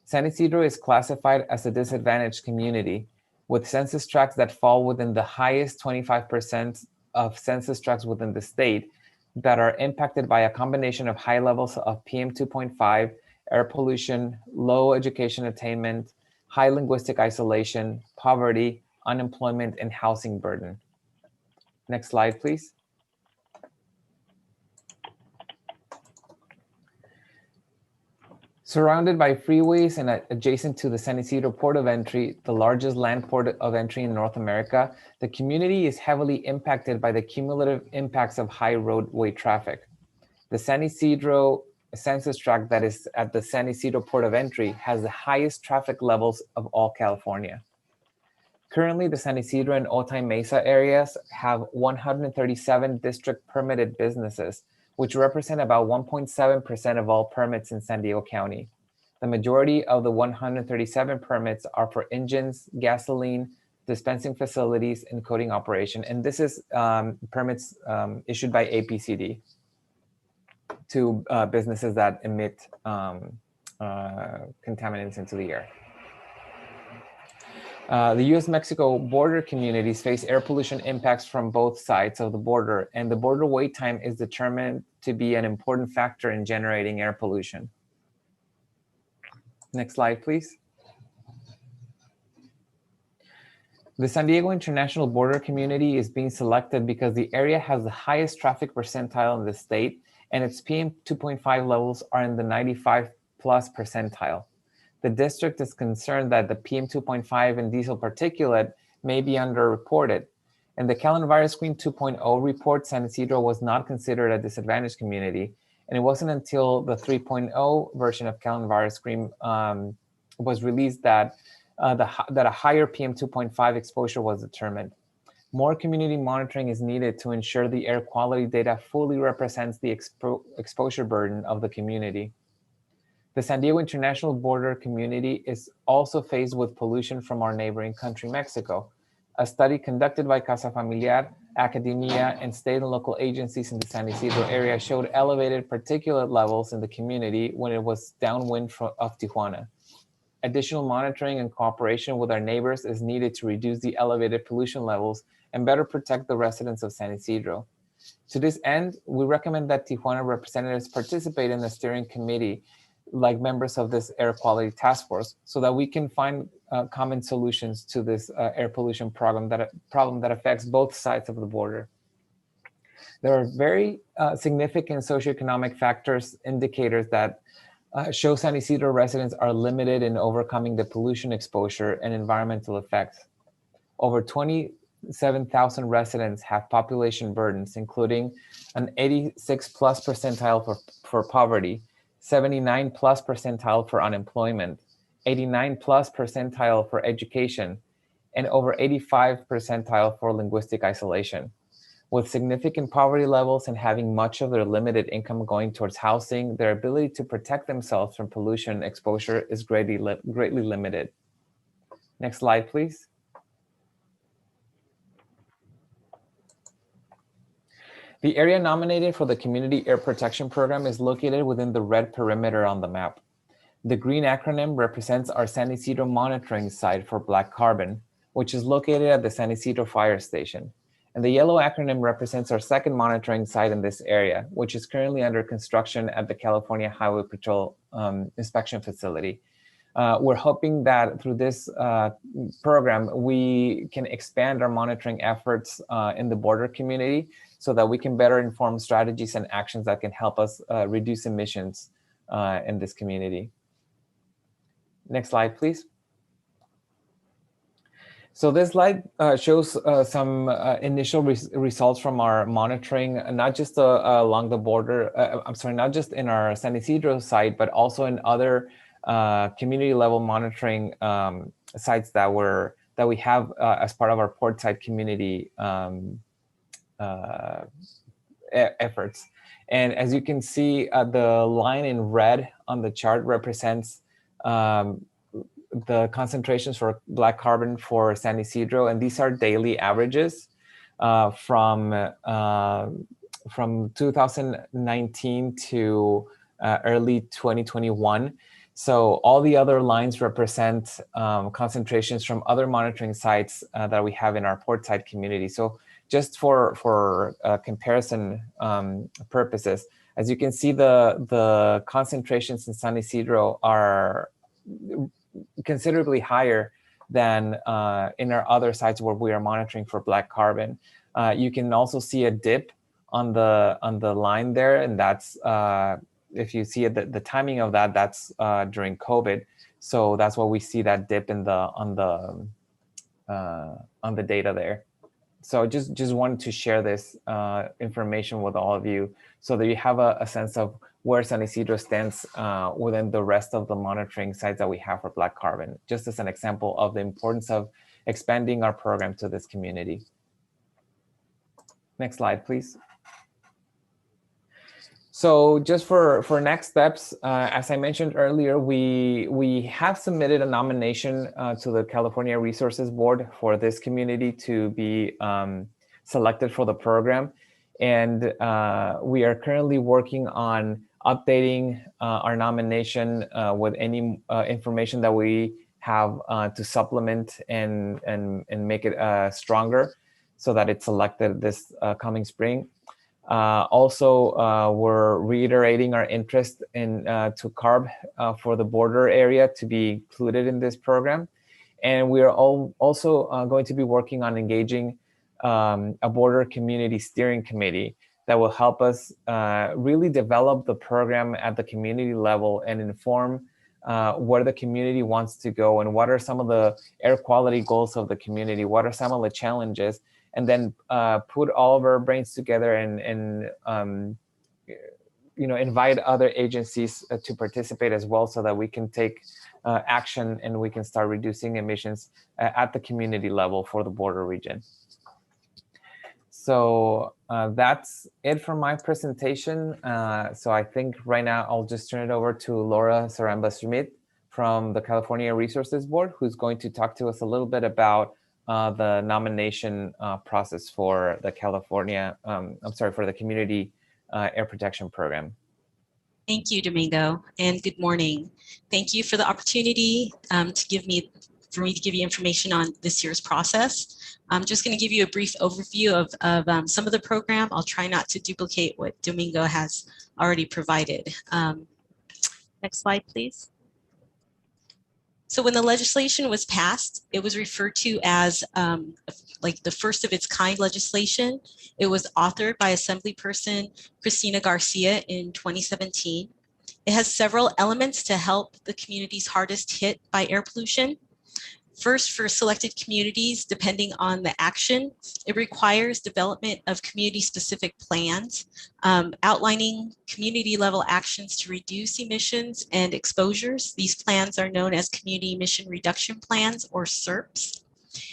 San Isidro is classified as a disadvantaged community with census tracts that fall within the highest 25% of census tracts within the state that are impacted by a combination of high levels of PM 2.5, air pollution, low education attainment, high linguistic isolation, poverty, unemployment, and housing burden. Next slide, please. Surrounded by freeways and adjacent to the San Isidro Port of Entry, the largest land port of entry in North America, the community is heavily impacted by the cumulative impacts of high roadway traffic. The San Isidro census tract that is at the San Isidro Port of Entry has the highest traffic levels of all California. Currently, the San Isidro and Otay Mesa areas have 137 district permitted businesses, which represent about 1.7% of all permits in San Diego County. The majority of the 137 permits are for engines, gasoline, dispensing facilities, and coating operation. And this is permits issued by APCD to businesses that emit contaminants into the air. The US-Mexico border communities face air pollution impacts from both sides of the border, and the border wait time is determined to be an important factor in generating air pollution. Next slide, please. The San Diego International Border Community is being selected because the area has the highest traffic percentile in the state, and its PM 2.5 levels are in the 95+ percentile. The district is concerned that the PM 2.5 and diesel particulate may be underreported. In the CalEnviroscreen 2.0 report, San Isidro was not considered a disadvantaged community, and it wasn't until the 3.0 version of CalEnviroscreen was released that a higher PM 2.5 exposure was determined. More community monitoring is needed to ensure the air quality data fully represents the exposure burden of the community. The San Diego International Border Community is also faced with pollution from our neighboring country, Mexico. A study conducted by Casa Familiar, academia, and state and local agencies in the San Isidro area showed elevated particulate levels in the community when it was downwind of Tijuana. Additional monitoring and cooperation with our neighbors is needed to reduce the elevated pollution levels and better protect the residents of San Isidro. To this end, we recommend that Tijuana representatives participate in the steering committee like members of this air quality task force so that we can find common solutions to this air pollution problem that affects both sides of the border. There are very significant socioeconomic factors, indicators that show San Isidro residents are limited in overcoming the pollution exposure and environmental effects. Over 27,000 residents have population burdens, including an 86+ percentile for poverty, 79+ percentile for unemployment, 89+ percentile for education, and over 85 percentile for linguistic isolation. With significant poverty levels and having much of their limited income going towards housing, their ability to protect themselves from pollution exposure is greatly limited. Next slide, please. The area nominated for the Community Air Protection Program is located within the red perimeter on the map. The green acronym represents our San Isidro monitoring site for black carbon, which is located at the San Isidro Fire Station. And the yellow acronym represents our second monitoring site in this area, which is currently under construction at the California Highway Patrol inspection facility. We're hoping that through this program, we can expand our monitoring efforts in the border community so that we can better inform strategies and actions that can help us reduce emissions in this community. Next slide, please. So this slide shows some initial results from our monitoring, not just along the border, not just in our San Isidro site, but also in other community level monitoring sites that we have as part of our port site community efforts. And as you can see, the line in red on the chart represents the concentrations for black carbon for San Isidro, and these are daily averages from 2019 to early 2021. So all the other lines represent concentrations from other monitoring sites that we have in our port site community. So just for comparison purposes, as you can see, the concentrations in San Isidro are considerably higher than in our other sites where we are monitoring for black carbon. You can also see a dip on the line there, and that's if you see it, the timing of that, that's during COVID. So that's why we see that dip in on the data there. So just wanted to share this information with all of you so that you have a sense of where San Isidro stands within the rest of the monitoring sites that we have for black carbon, just as an example of the importance of expanding our program to this community. Next slide, please. So just for next steps, as I mentioned earlier, we have submitted a nomination to the California Resources Board for this community to be selected for the program. And we are currently working on updating our nomination with any information that we have to supplement and make it stronger so that it's selected this coming spring. Also, we're reiterating our interest in to CARB for the border area to be included in this program. And we are also going to be working on engaging a border community steering committee that will help us really develop the program at the community level and inform where the community wants to go and what are some of the air quality goals of the community, what are some of the challenges, and then put all of our brains together and invite other agencies to participate as well so that we can take action and we can start reducing emissions at the community level for the border region. So that's it for my presentation. So I think right now I'll just turn it over to Laura Saramba-Schmidt from the California Resources Board, who's going to talk to us a little bit about the nomination process for the for the Community Air Protection Program. Thank you, Domingo, and good morning. Thank you for the opportunity for me to give you information on this year's process. I'm just going to give you a brief overview of some of the program. I'll try not to duplicate what Domingo has already provided. Next slide, please. So when the legislation was passed, it was referred to as like the first of its kind legislation. It was authored by Assemblyperson Cristina Garcia in 2017. It has several elements to help the communities hardest hit by air pollution. First, for selected communities, depending on the action, it requires development of community-specific plans, outlining community-level actions to reduce emissions and exposures. These plans are known as Community Emission Reduction Plans, or CERPs,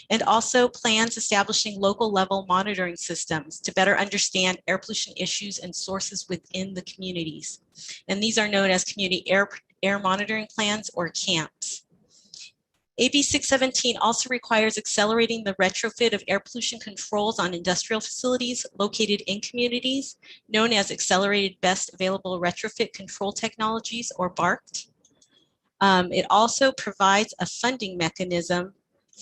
and also plans establishing local-level monitoring systems to better understand air pollution issues and sources within the communities. And these are known as Community Air Monitoring Plans, or CAMPs. AB 617 also requires accelerating the retrofit of air pollution controls on industrial facilities located in communities, known as Accelerated Best Available Retrofit Control Technologies, or BARCT. It also provides a funding mechanism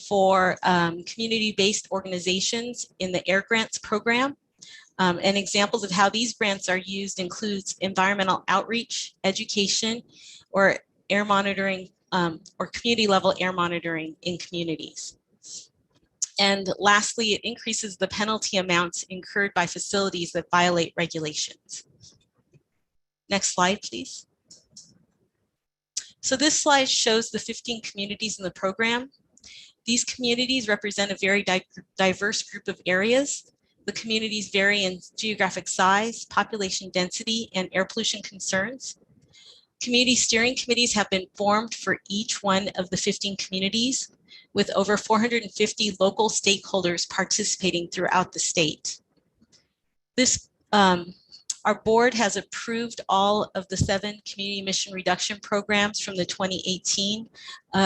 for community-based organizations in the AIR Grants program. And examples of how these grants are used includes environmental outreach, education, or air monitoring, or community-level air monitoring in communities. And lastly, it increases the penalty amounts incurred by facilities that violate regulations. Next slide, please. So this slide shows the 15 communities in the program. These communities represent a very diverse group of areas. The communities vary in geographic size, population density, and air pollution concerns. Community steering committees have been formed for each one of the 15 communities, with over 450 local stakeholders participating throughout the state. Our board has approved all of the 7 community emission reduction programs from the 2018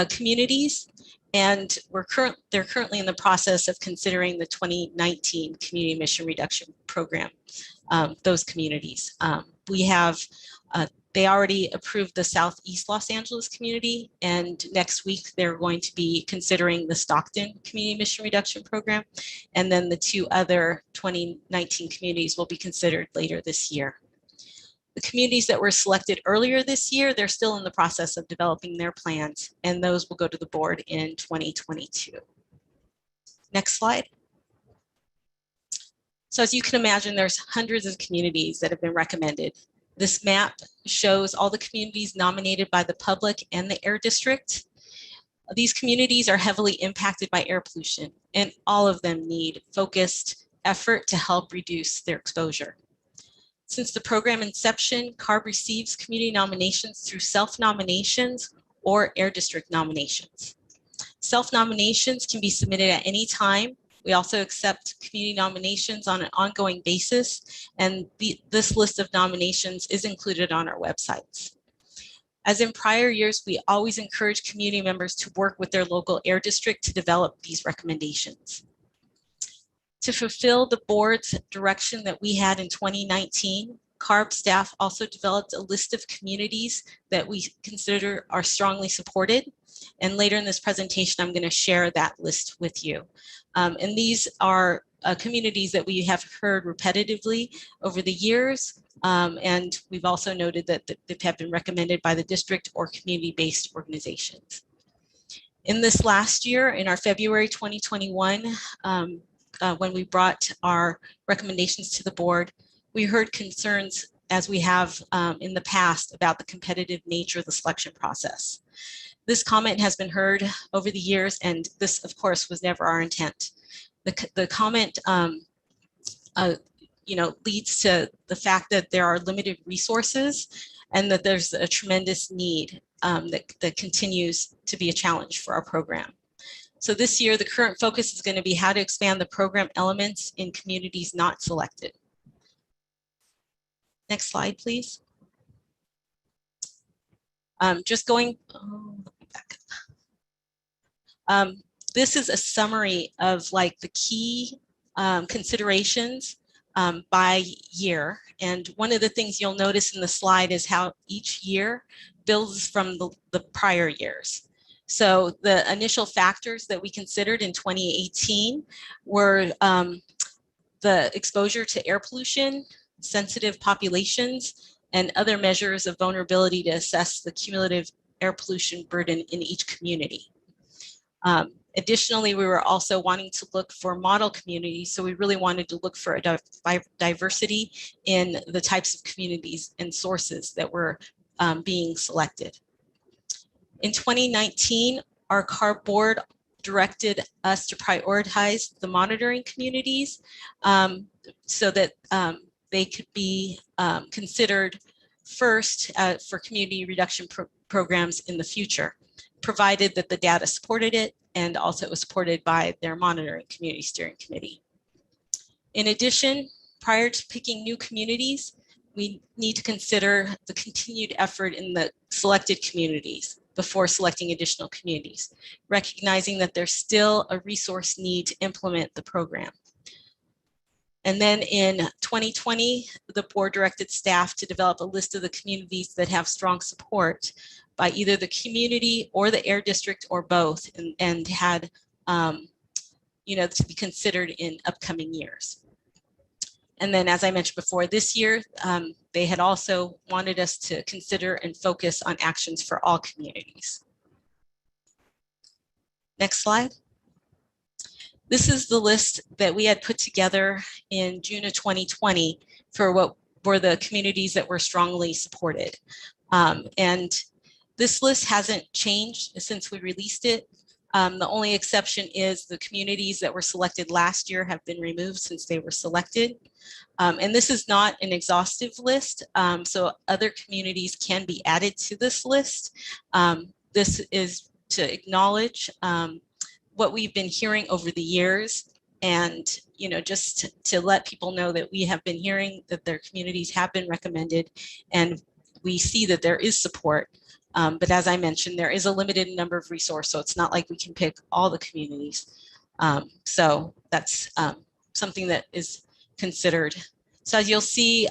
communities, and they're currently in the process of considering the 2019 community emission reduction program, those communities. They already approved the Southeast Los Angeles community, and next week they're going to be considering the Stockton Community Emission Reduction Program, and then the 2 other 2019 communities will be considered later this year. The communities that were selected earlier this year, they're still in the process of developing their plans, and those will go to the board in 2022. Next slide. So as you can imagine, there's hundreds of communities that have been recommended. This map shows all the communities nominated by the public and the air district. These communities are heavily impacted by air pollution, and all of them need focused effort to help reduce their exposure. Since the program inception, CARB receives community nominations through self-nominations or air district nominations. Self-nominations can be submitted at any time. We also accept community nominations on an ongoing basis, and this list of nominations is included on our websites. As in prior years, we always encourage community members to work with their local air district to develop these recommendations. To fulfill the board's direction that we had in 2019, CARB staff also developed a list of communities that we consider are strongly supported. And later in this presentation, I'm going to share that list with you. And these are communities that we have heard repetitively over the years. And we've also noted that they have been recommended by the district or community-based organizations. In this last year, in our February 2021, when we brought our recommendations to the board, we heard concerns, as we have in the past, about the competitive nature of the selection process. This comment has been heard over the years, and this, of course, was never our intent. The comment leads to the fact that there are limited resources and that there's a tremendous need that continues to be a challenge for our program. So this year, the current focus is going to be how to expand the program elements in communities not selected. Next slide, please. Just going, back up. This is a summary of the key considerations by year. And one of the things you'll notice in the slide is how each year builds from the prior years. So the initial factors that we considered in 2018 were the exposure to air pollution, sensitive populations, and other measures of vulnerability to assess the cumulative air pollution burden in each community. Additionally, we were also wanting to look for model communities. So we really wanted to look for a diversity in the types of communities and sources that were being selected. In 2019, our CARB board directed us to prioritize the monitoring communities so that they could be considered first for community reduction programs in the future, provided that the data supported it and also it was supported by their monitoring community steering committee. In addition, prior to picking new communities, we need to consider the continued effort in the selected communities before selecting additional communities, recognizing that there's still a resource need to implement the program. And then in 2020, the board directed staff to develop a list of the communities that have strong support by either the community or the air district or both, and had, you know, to be considered in upcoming years. And then, as I mentioned before, this year, they had also wanted us to consider and focus on actions for all communities. Next slide. This is the list that we had put together in June of 2020 for what were the communities that were strongly supported. And this list hasn't changed since we released it. The only exception is the communities that were selected last year have been removed since they were selected. And this is not an exhaustive list, so other communities can be added to this list. This is to acknowledge what we've been hearing over the years, and you know, just to let people know that we have been hearing that their communities have been recommended, and we see that there is support. But as I mentioned, there is a limited number of resources, so it's not like we can pick all the communities. So that's something that is considered. So as you'll see,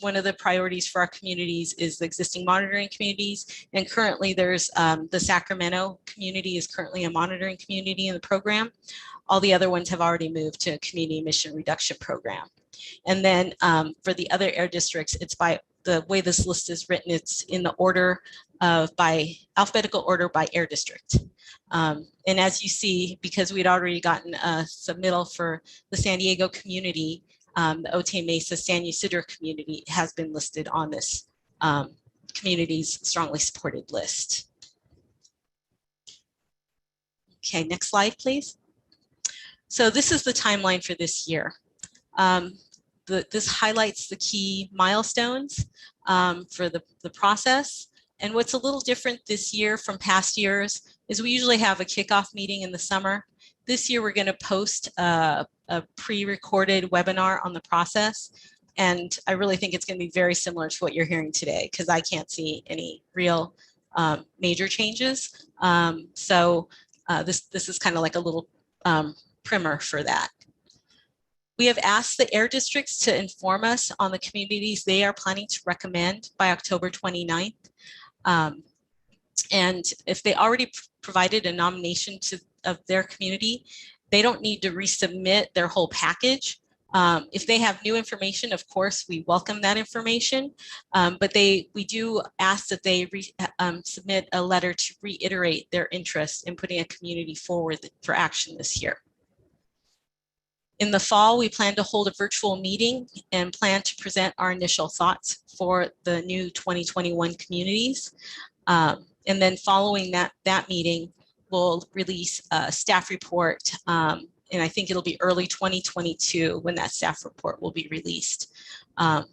one of the priorities for our communities is the existing monitoring communities. And currently there's the Sacramento community is currently a monitoring community in the program. All the other ones have already moved to a community emission reduction program. And then for the other air districts, it's by the way this list is written, it's in the order of by alphabetical order by air district. And as you see, because we'd already gotten a submittal for the San Diego community, the Otay Mesa San Ysidro community has been listed on this community's strongly supported list. Okay, next slide, please. So this is the timeline for this year. This highlights the key milestones for the process. And what's a little different this year from past years is we usually have a kickoff meeting in the summer. This year, we're going to post a pre-recorded webinar on the process. And I really think it's going to be very similar to what you're hearing today, because I can't see any real major changes. So this is kind of like a little primer for that. We have asked the air districts to inform us on the communities they are planning to recommend by October 29th. And if they already provided a nomination of their community, they don't need to resubmit their whole package. If they have new information, of course, we welcome that information, but we do ask that they submit a letter to reiterate their interest in putting a community forward for action this year. In the fall, we plan to hold a virtual meeting and plan to present our initial thoughts for the new 2021 communities. And then following that meeting, we'll release a staff report, and I think it'll be early 2022 when that staff report will be released. The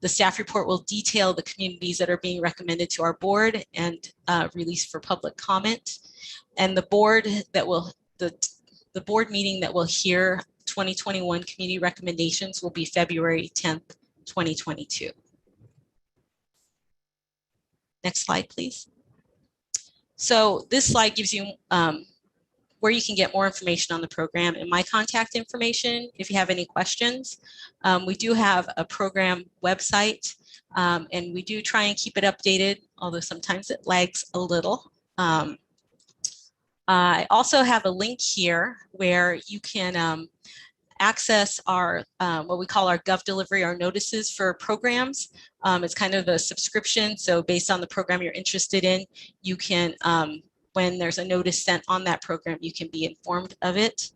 staff report will detail the communities that are being recommended to our board and released for public comment. And the board meeting that will hear 2021 community recommendations will be February 10th, 2022. Next slide, please. So this slide gives you where you can get more information on the program and my contact information if you have any questions. We do have a program website, and we do try and keep it updated, although sometimes it lags a little. I also have a link here where you can access our what we call our Gov Delivery, our notices for programs. It's kind of a subscription, so based on the program you're interested in, you can, when there's a notice sent on that program, you can be informed of it.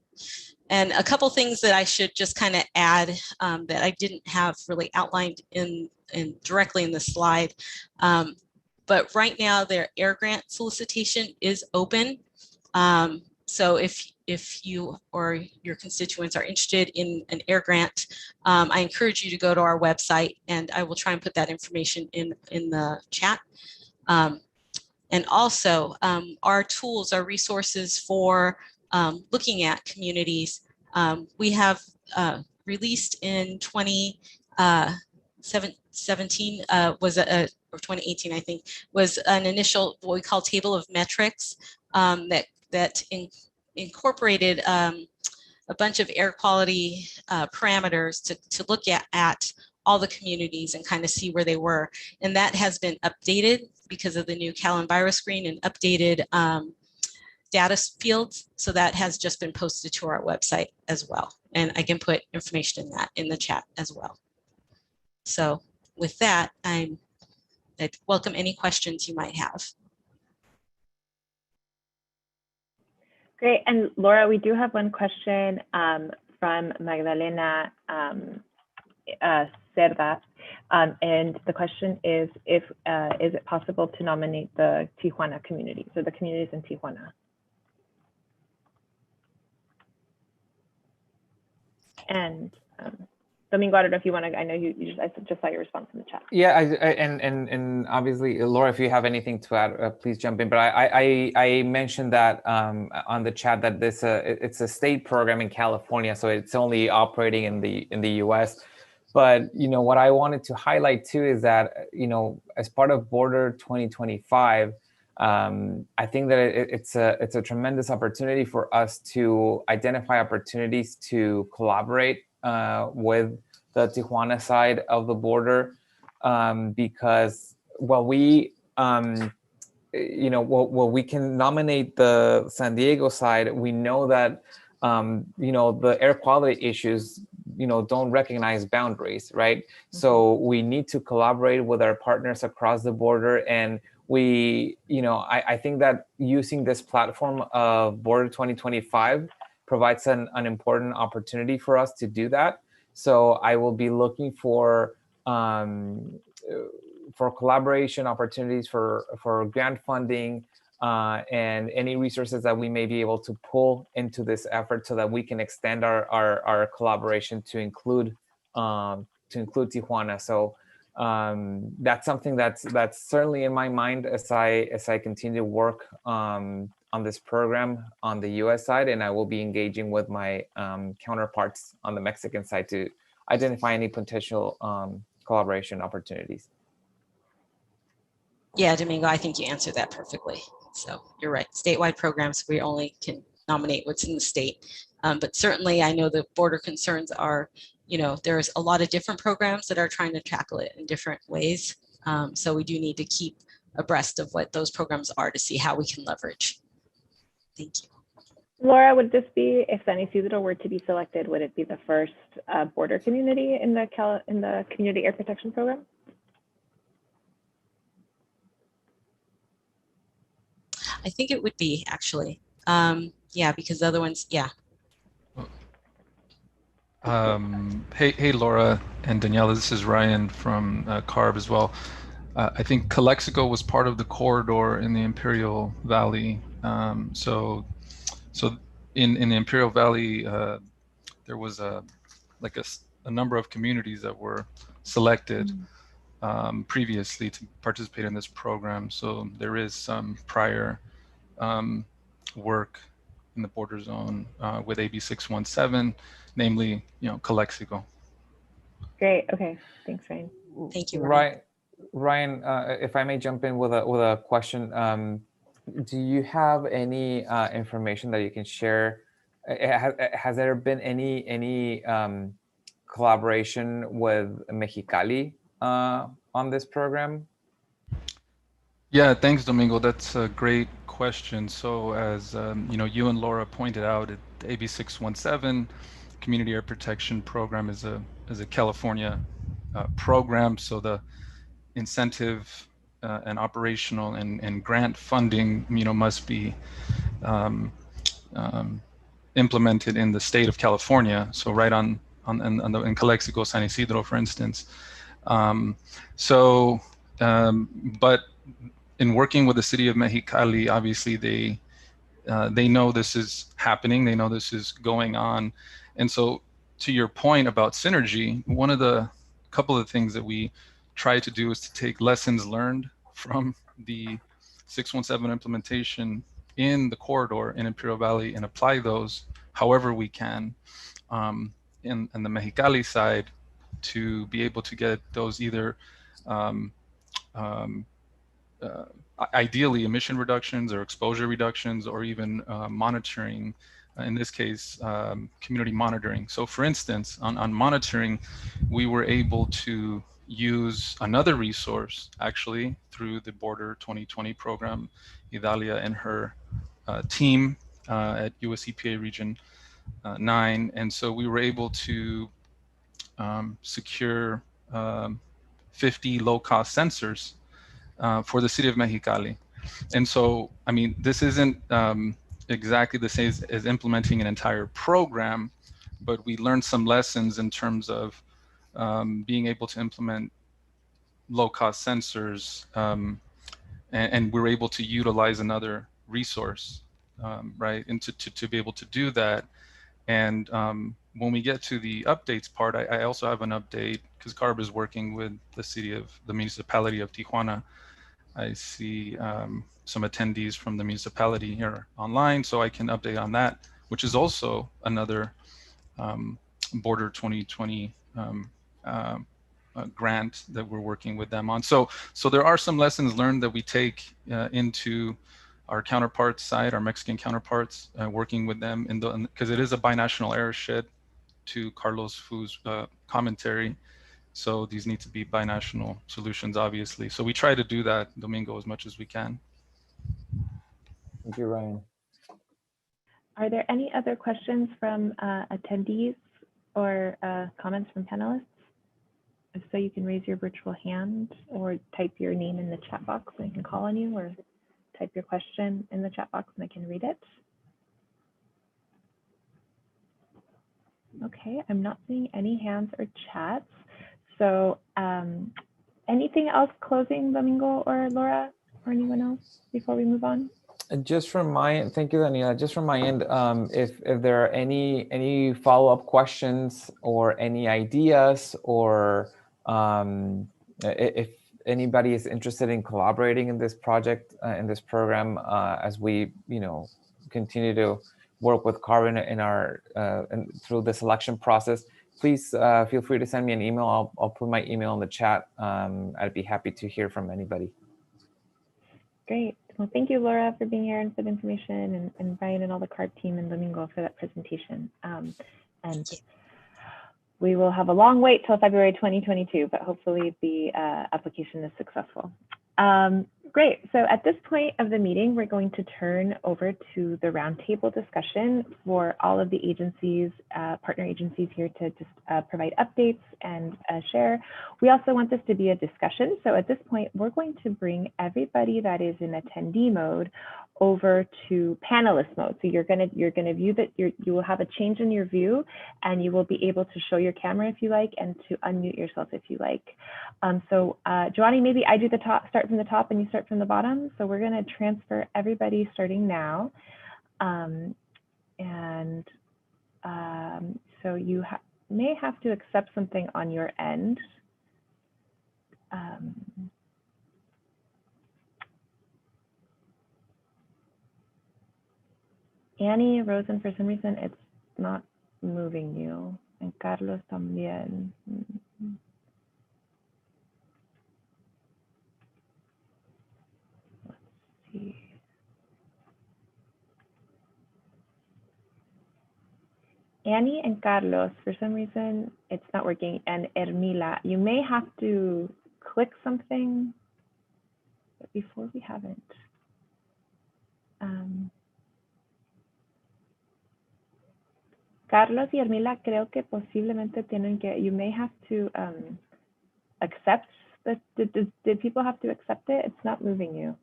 And a couple things that I should just kind of add that I didn't have really outlined directly in the slide, but right now their air grant solicitation is open. So if you or your constituents are interested in an air grant, I encourage you to go to our website, and I will try and put that information in the chat. And also our tools, our resources for looking at communities. We have released in 2017 or 2018, I think, was an initial what we call table of metrics that incorporated a bunch of air quality parameters to look at all the communities and kind of see where they were. And that has been updated because of the new CalEnviroscreen and updated data fields. So that has just been posted to our website as well. And I can put information in that in the chat as well. So with that, I'd welcome any questions you might have. Great. And Laura, we do have one question from Magdalena Cerda. And the question is it possible to nominate the Tijuana community, so the communities in Tijuana? And Domingo, I don't know if you want to, I know I just saw your response in the chat. Yeah, and obviously, Laura, if you have anything to add, please jump in. But I mentioned that on the chat that it's a state program in California, so it's only operating in the U.S. But what I wanted to highlight too is that as part of Border 2025, I think that it's a tremendous opportunity for us to identify opportunities to collaborate with the Tijuana side of the border, because while we we can nominate the San Diego side, we know that the air quality issues don't recognize boundaries, right? Mm-hmm. So we need to collaborate with our partners across the border, and I think that using this platform of Border 2025 provides an important opportunity for us to do that. So I will be looking for collaboration opportunities for grant funding and any resources that we may be able to pull into this effort so that we can extend our collaboration to include Tijuana. So that's something that's certainly in my mind as I continue to work on this program on the U.S. side, and I will be engaging with my counterparts on the Mexican side to identify any potential collaboration opportunities. Yeah, Domingo, I think you answered that perfectly. So you're right. Statewide programs, we only can nominate what's in the state. But certainly I know the border concerns are, there's a lot of different programs that are trying to tackle it in different ways. So we do need to keep abreast of what those programs are to see how we can leverage. Thank you. Laura, would this be, if San Isidro were to be selected, would it be the first border community in the Community Air Protection Program? I think it would be, actually. Yeah, because the other ones, yeah. Hey, Laura and Daniela, this is Ryan from CARB as well. I think Calexico was part of the corridor in the Imperial Valley. So in the Imperial Valley, there was a number of communities that were selected previously to participate in this program. So there is some prior work in the border zone with AB 617, namely, Calexico. Great. Okay. Thanks, Ryan. Thank you, Ryan. Ryan, if I may jump in with a question, do you have any information that you can share? Has there been any collaboration with Mexicali on this program? Yeah, thanks, Domingo. That's a great question. So as you and Laura pointed out, the AB 617 Community Air Protection Program is a California program. So the incentive and operational and grant funding, must be implemented in the state of California. So right in Calexico, San Isidro, for instance. But in working with the city of Mexicali, obviously they know this is happening. They know this is going on. And so to your point about synergy, one of the couple of things that we try to do is to take lessons learned from the 617 implementation in the corridor in Imperial Valley and apply those however we can in the Mexicali side to be able to get those either ideally emission reductions or exposure reductions, or even monitoring, in this case, community monitoring. So for instance, on monitoring, we were able to use another resource actually through the Border 2020 program. Idalia and her team at US EPA Region 9. And so we were able to secure 50 low-cost sensors for the city of Mexicali. And so, I mean, this isn't exactly the same as implementing an entire program, but we learned some lessons in terms of being able to implement low-cost sensors, and we're able to utilize another resource, right? And to be able to do that. And when we get to the updates part, I also have an update because CARB is working with the municipality of Tijuana. I see some attendees from the municipality here online, so I can update on that, which is also another Border 2020 grant that we're working with them on. So there are some lessons learned that we take into our counterparts side, our Mexican counterparts, working with them because it is a binational airshed to Carlos Fu's commentary. So these need to be binational solutions, obviously. So we try to do that, Domingo, as much as we can. Thank you, Ryan. Are there any other questions from attendees or comments from panelists? If so, you can raise your virtual hand or type your name in the chat box and I can call on you, or type your question in the chat box and I can read it. Okay, I'm not seeing any hands or chats. So anything else closing, Domingo or Laura or anyone else before we move on? Just from my end, thank you, Daniela. Just from my end, if there are any follow-up questions or any ideas, or if anybody is interested in collaborating in this project, in this program, as we continue to work with CARB in our through the selection process, please feel free to send me an email. I'll put my email in the chat. I'd be happy to hear from anybody. Great. Well, thank you, Laura, for being here and for the information, and Ryan and all the CARB team and Domingo for that presentation. And we will have a long wait till February 2022, but hopefully the application is successful. Great. So at this point of the meeting, we're going to turn over to the roundtable discussion for all of the agencies, partner agencies here to just provide updates and share. We also want this to be a discussion. So at this point, we're going to bring everybody that is in attendee mode over to panelist mode. So you're gonna view that you will have a change in your view, and you will be able to show your camera if you like, and to unmute yourself if you like. Giovanni, maybe I do the top, start from the top and you start from the bottom. So we're gonna transfer everybody starting now. So you may have to accept something on your end. Annie Rosen, for some reason, it's not moving you. And Carlos también. Let's see. Annie and Carlos, for some reason, it's not working. And Ermila, you may have to click something, but before we haven't. Carlos y Ermila, creo que posiblemente tienen que, you may have to accept, did people have to accept it? It's not moving you.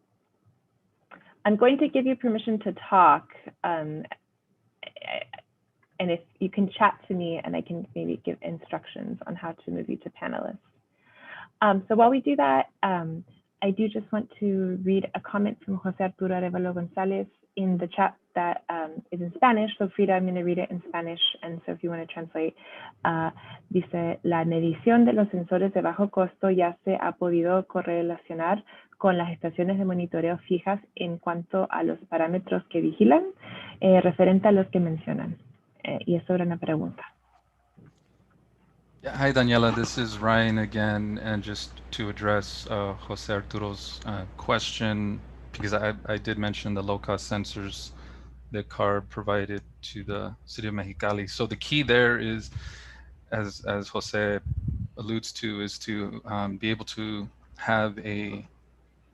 I'm going to give you permission to talk, and if you can chat to me and I can maybe give instructions on how to move you to panelists. So while we do that, I do just want to read a comment from Jose Arturo Arevalo Gonzalez in the chat that is in Spanish. So Frida, I'm going to read it in Spanish. And so if you want to translate, dice, la medición de los sensores de bajo costo ya se ha podido correlacionar con las estaciones de monitoreo fijas en cuanto a los parámetros que vigilan, referente a los que mencionan. Y es sobre una pregunta. Yeah, hi, Daniela. This is Ryan again. And just to address Jose Arturo's question, because I did mention the low-cost sensors that CARB provided to the city of Mexicali. So the key there is, as Jose alludes to is to be able to have a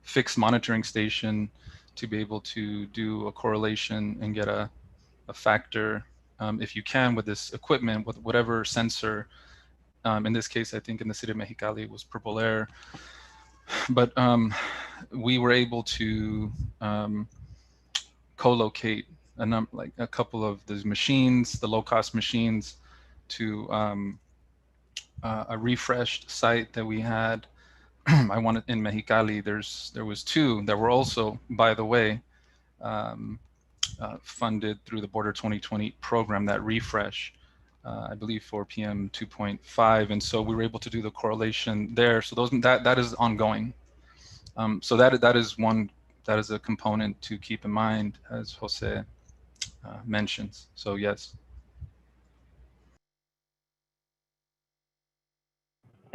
fixed monitoring station to be able to do a correlation and get a factor, if you can, with this equipment, with whatever sensor. In this case, I think in the city of Mexicali, it was Purple Air. But we were able to co-locate like a couple of these machines, the low-cost machines, to a refreshed site that we had. I wanted in Mexicali. There was two that were also, by the way, funded through the Border 2020 program, that refresh, I believe for PM 2.5, and so we were able to do the correlation there. So that is ongoing. So that is a component to keep in mind, as Jose mentions. So yes.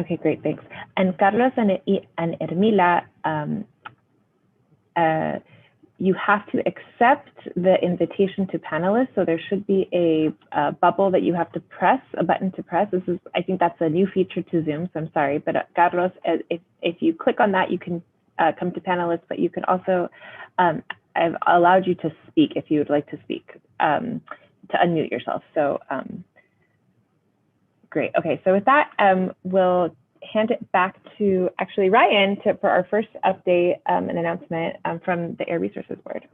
Okay, great, thanks. And Carlos and Ermila, you have to accept the invitation to panelists. So there should be a bubble that you have to press, a button to press. I think that's a new feature to Zoom, so I'm sorry. But Carlos, if you click on that, you can come to panelists, but you can also, I've allowed you to speak if you would like to speak, to unmute yourself. So great, okay, so with that, we'll hand it back to actually Ryan for our first update and announcement from the Air Resources Board.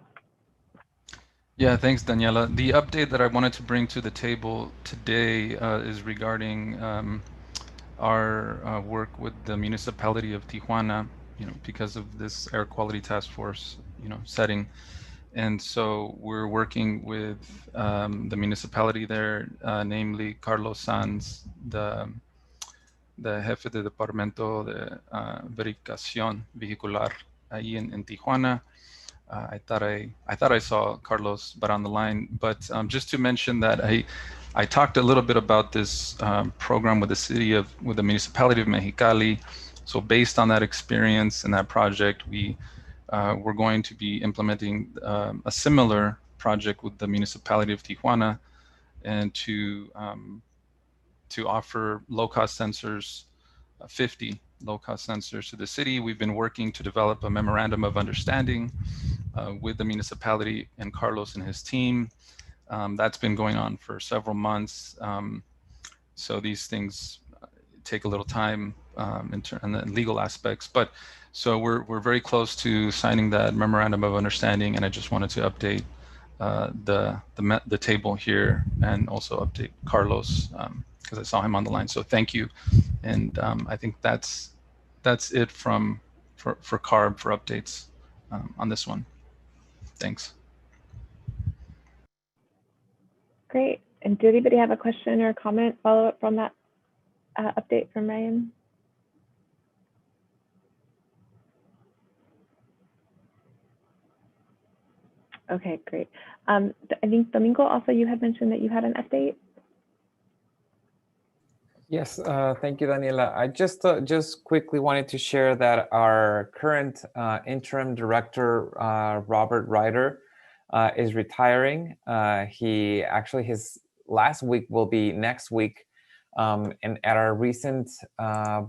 Yeah, thanks, Daniela. The update that I wanted to bring to the table today is regarding our work with the municipality of Tijuana, because of this air quality task force, setting. And so we're working with the municipality there, namely Carlos Sanz, the jefe de departamento de verificación vehicular ahí in Tijuana. I thought I saw Carlos, but on the line. But just to mention that I talked a little bit about this program with the municipality of Mexicali. So based on that experience and that project, we're going to be implementing a similar project with the municipality of Tijuana, and to offer low-cost sensors, 50 low-cost sensors to the city. We've been working to develop a memorandum of understanding with the municipality and Carlos and his team. That's been going on for several months. So these things take a little time in the legal aspects, but so we're very close to signing that memorandum of understanding, and I just wanted to update the table here, and also update Carlos because I saw him on the line. So thank you, and I think that's it for CARB for updates on this one. Thanks. Great. And do anybody have a question or comment, follow up from that update from Ryan? Okay, great. I think Domingo, also you had mentioned that you had an update. Yes, thank you, Daniela. I just quickly wanted to share that our current interim director, Robert Ryder, is retiring. His last week will be next week. And at our recent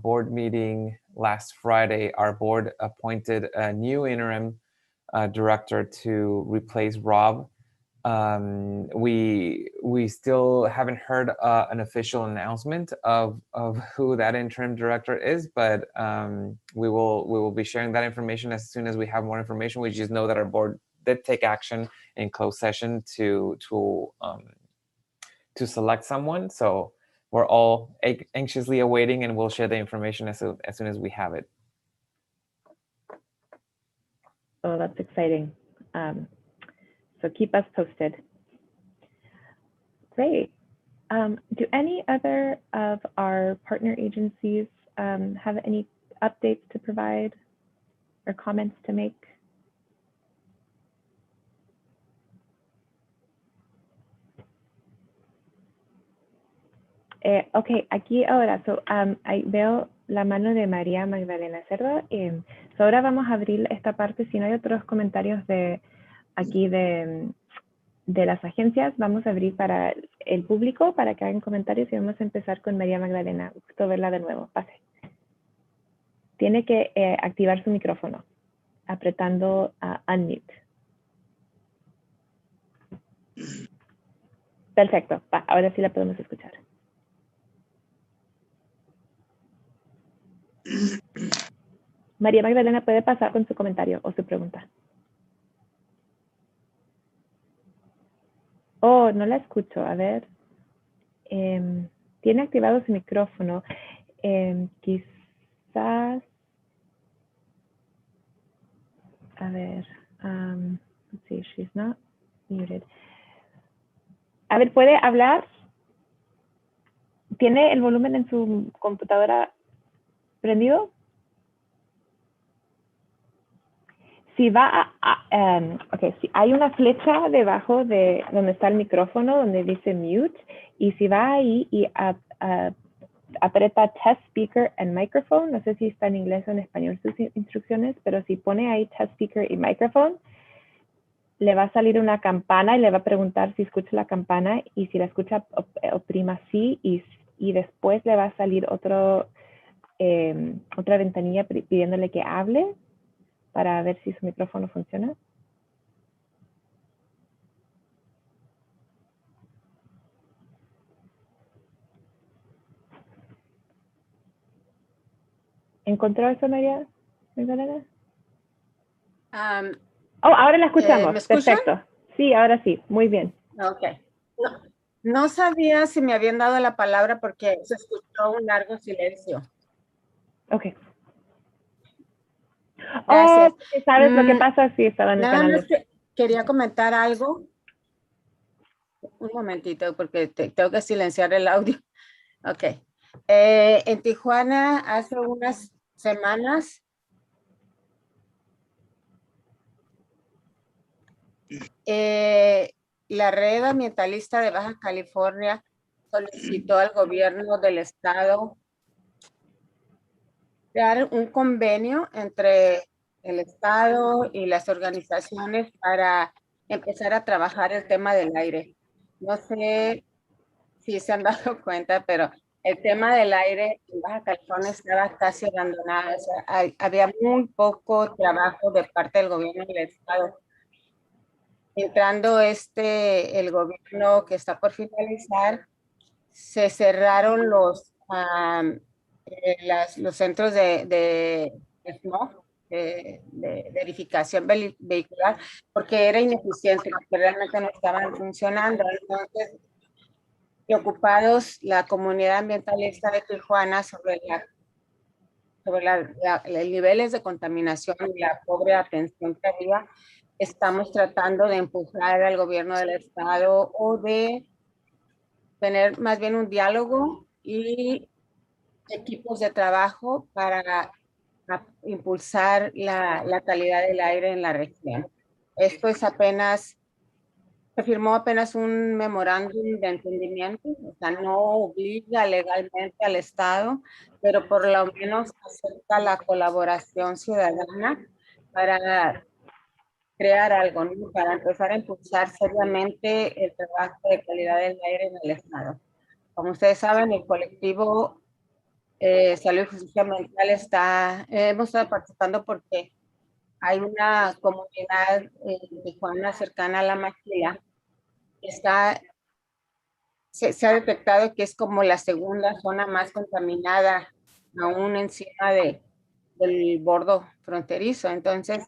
board meeting last Friday, our board appointed a new interim director to replace Rob. We still haven't heard an official announcement of who that interim director is, but we will be sharing that information as soon as we have more information. We just know that our board did take action in closed session to select someone. So we're all anxiously awaiting, and we'll share the information as soon as we have it. Oh, that's exciting. So keep us posted. Great. Do any other of our partner agencies have any updates to provide or comments to make? Okay, aquí ahora, so, ahí veo la mano de María Magdalena Cerda. So ahora vamos a abrir esta parte. Si no hay otros comentarios de aquí de de las agencias vamos a abrir para el público para que hagan comentarios y vamos a empezar con María Magdalena. Gusto verla de nuevo. Pase. Tiene que activar su micrófono apretando unmute. Perfecto. Ahora sí la podemos escuchar. María Magdalena, puede pasar con su comentario o su pregunta. Oh, no la escucho. A ver. Tiene activado su micrófono. Quizás. A ver. Let's see, she's not muted. A ver, ¿puede hablar? ¿Tiene el volumen en su computadora prendido? Si va ok, si hay una flecha debajo de donde está el micrófono, donde dice mute, y si va ahí y aprieta test speaker and microphone, no sé si está en inglés o en español sus instrucciones, pero si pone ahí test speaker y microphone, le va a salir una campana y le va a preguntar si escucha la campana, y si la escucha, oprima sí, y después le va a salir otra ventanilla pidiéndole que hable para ver si su micrófono funciona. ¿Encontró eso, María Magdalena? Oh, ahora la escuchamos. ¿Me escuchan? Perfecto. Sí, ahora sí. Muy bien. Ok. No sabía si me habían dado la palabra porque se escuchó un largo silencio. Ok. Gracias. Oh, ¿sabes lo que pasa? Sí, estaba en el Nada canal. más que quería comentar algo. Un momentito, porque tengo que silenciar el audio. Ok. En Tijuana, hace unas semanas, la red ambientalista de Baja California solicitó al gobierno del estado crear un convenio entre el estado y las organizaciones para empezar a trabajar el tema del aire. No sé si se han dado cuenta, pero el tema del aire en Baja California estaba casi abandonado. O sea, había muy poco trabajo de parte del gobierno del estado. Entrando el gobierno que está por finalizar, se cerraron los centros de smog, de verificación vehicular, porque era ineficiente, porque realmente no estaban funcionando. Entonces, preocupados la comunidad ambientalista de Tijuana sobre los niveles de contaminación y la pobre atención que había, estamos tratando de empujar al gobierno del estado o de tener más bien un diálogo y equipos de trabajo para impulsar la calidad del aire en la región. Esto es se firmó apenas un memorándum de entendimiento, o sea, no obliga legalmente al Estado, pero por lo menos acepta la colaboración ciudadana para crear algo, ¿no? Para empezar a impulsar seriamente el trabajo de calidad del aire en el Estado. Como ustedes saben, el colectivo Salud y Justicia Ambiental hemos estado participando porque hay una comunidad en Tijuana cercana a La Maquila que se ha detectado que es como la segunda zona más contaminada, aún encima del bordo fronterizo. Entonces,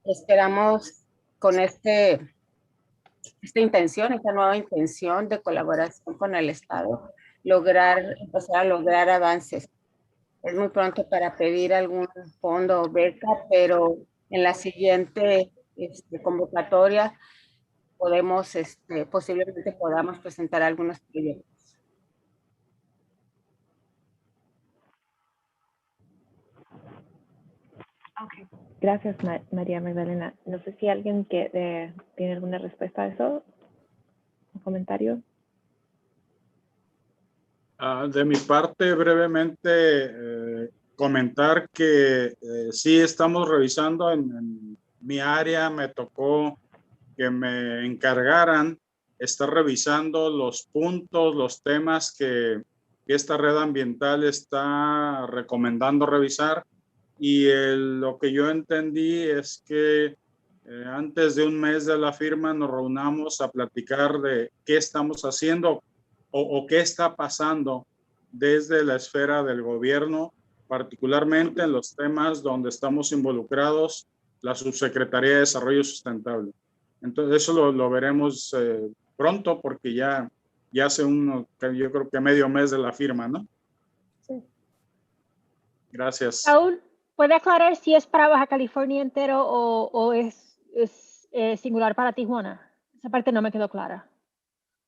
esperamos con esta nueva intención de colaboración con el Estado, empezar a lograr avances. Es muy pronto para pedir algún fondo o beca, pero en la siguiente convocatoria posiblemente podamos presentar algunos proyectos. Okay. Gracias, María Magdalena. No sé si alguien tiene alguna respuesta a eso, un comentario. De mi parte, brevemente, comentar que sí estamos revisando en mi área. Me tocó que me encargaran estar revisando los puntos, los temas que esta red ambiental está recomendando revisar. Y lo que yo entendí es que antes de un mes de la firma nos reunamos a platicar de qué estamos haciendo o qué está pasando desde la esfera del gobierno, particularmente en los temas donde estamos involucrados la Subsecretaría de Desarrollo Sustentable. Entonces eso lo veremos pronto, porque ya hace yo creo que medio mes de la firma, ¿no? Sí. Gracias. Saúl, ¿puede aclarar si es para Baja California entero o es singular para Tijuana? Esa parte no me quedó clara.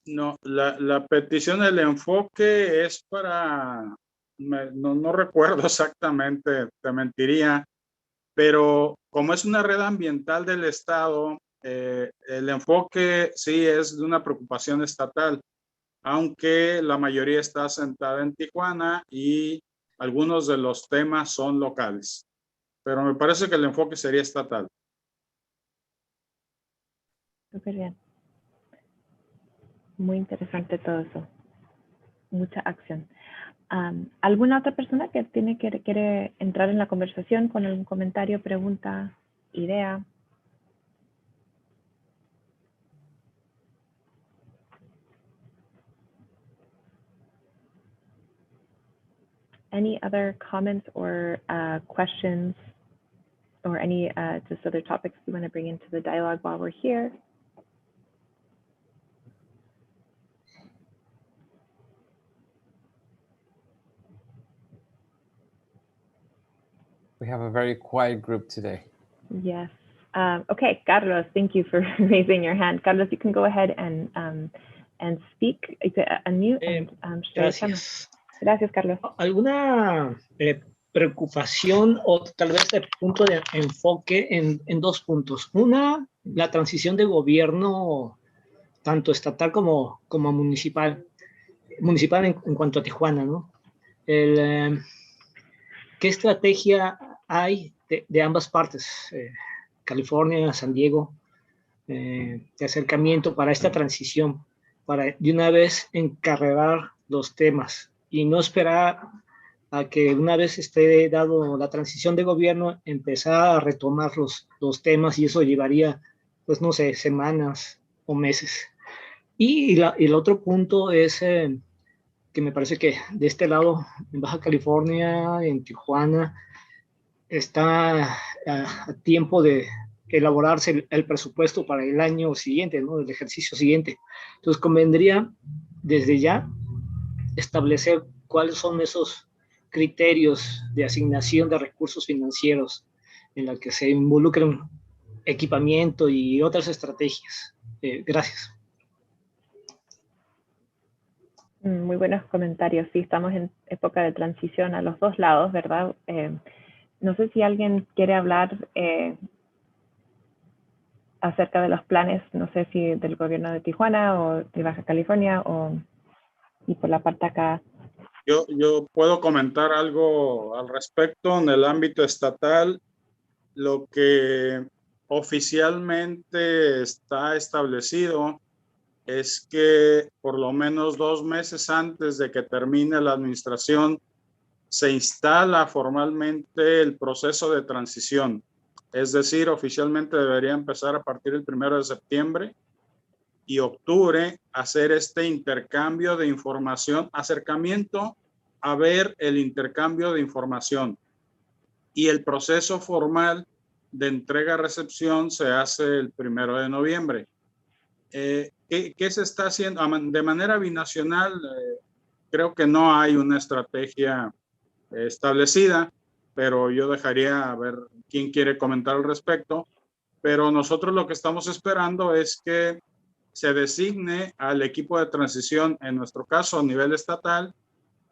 No, la petición del enfoque es para, no recuerdo exactamente, te mentiría, pero como es una red ambiental del estado, el enfoque sí es de una preocupación estatal, aunque la mayoría está asentada en Tijuana y algunos de los temas son locales. Pero me parece que el enfoque sería estatal. Súper bien. Muy interesante todo eso. Mucha acción. ¿Alguna otra persona que quiere entrar en la conversación con algún comentario, pregunta, idea? Any other comments or questions or any just other topics you want to bring into the dialogue while we're here? We have a very quiet group today. Yes. Okay, Carlos, thank you for raising your hand. Carlos, you can go ahead and speak, unmute and share your camera. Gracias. Gracias, Carlos. ¿Alguna preocupación o tal vez de punto de enfoque en dos puntos? Una, la transición de gobierno, tanto estatal como municipal en cuanto a Tijuana, ¿no? ¿Qué estrategia hay de ambas partes, California, San Diego, de acercamiento para esta transición, para de una vez encarregar los temas y no esperar a que una vez esté dado la transición de gobierno, empezar a retomar los temas, y eso llevaría, pues no sé, semanas o meses? Y el otro punto es que me parece que de este lado, en Baja California, en Tijuana, está a tiempo de elaborarse el presupuesto para el año siguiente, ¿no? El ejercicio siguiente. Entonces convendría desde ya establecer cuáles son esos criterios de asignación de recursos financieros en la que se involucren equipamiento y otras estrategias. Gracias. Muy buenos comentarios. Sí, estamos en época de transición a los dos lados, ¿verdad? No sé si alguien quiere hablar acerca de los planes, no sé si del gobierno de Tijuana o de Baja California y por la parte acá. Yo puedo comentar algo al respecto. En el ámbito estatal, lo que oficialmente está establecido es que por lo menos 2 meses antes de que termine la administración se instala formalmente el proceso de transición. Es decir, oficialmente debería empezar a partir del 1 de septiembre y octubre, hacer este intercambio de información, acercamiento a ver el intercambio de información. Y el proceso formal de entrega-recepción se hace el 1 de noviembre. ¿Qué se está haciendo? De manera binacional, creo que no hay una estrategia establecida, pero yo dejaría a ver quién quiere comentar al respecto. Pero nosotros lo que estamos esperando es que se designe al equipo de transición, en nuestro caso a nivel estatal,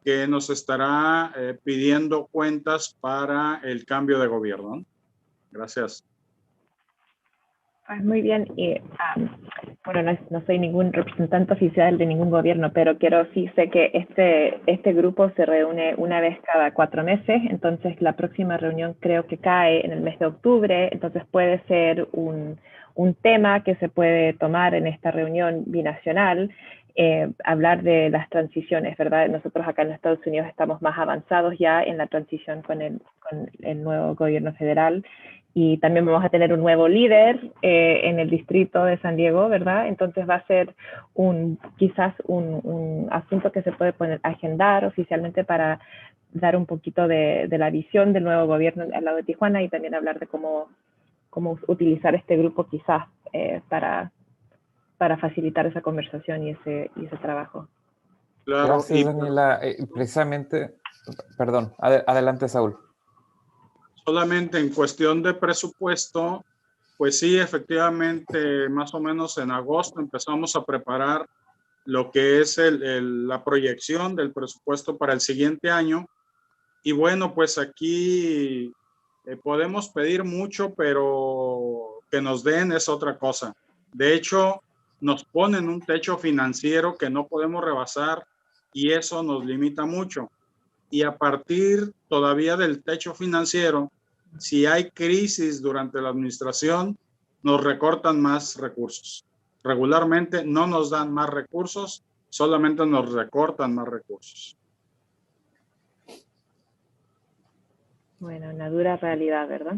que nos estará pidiendo cuentas para el cambio de gobierno. Gracias. Muy bien. Y, bueno, no soy ningún representante oficial de ningún gobierno, pero sí sé que este grupo se reúne una vez cada 4 meses, entonces la próxima reunión creo que cae en el mes de octubre, entonces puede ser un un tema que se puede tomar en esta reunión binacional, hablar de las transiciones, ¿verdad? Nosotros acá en Estados Unidos estamos más avanzados ya en la transición con el nuevo gobierno federal, y también vamos a tener un nuevo líder en el distrito de San Diego, ¿verdad? Entonces va a ser quizás un asunto que se puede agendar oficialmente para dar un poquito de la visión del nuevo gobierno al lado de Tijuana, y también hablar de cómo utilizar este grupo quizás para facilitar esa conversación y ese trabajo. Claro. Gracias, Daniela. Precisamente, perdón, adelante, Saúl. Solamente en cuestión de presupuesto, pues sí, efectivamente, más o menos en agosto empezamos a preparar lo que es la proyección del presupuesto para el siguiente año. Y bueno, pues aquí podemos pedir mucho, pero que nos den es otra cosa. De hecho, nos ponen un techo financiero que no podemos rebasar y eso nos limita mucho. Y a partir todavía del techo financiero, si hay crisis durante la administración, nos recortan más recursos. Regularmente no nos dan más recursos, solamente nos recortan más recursos. Bueno, una dura realidad, ¿verdad?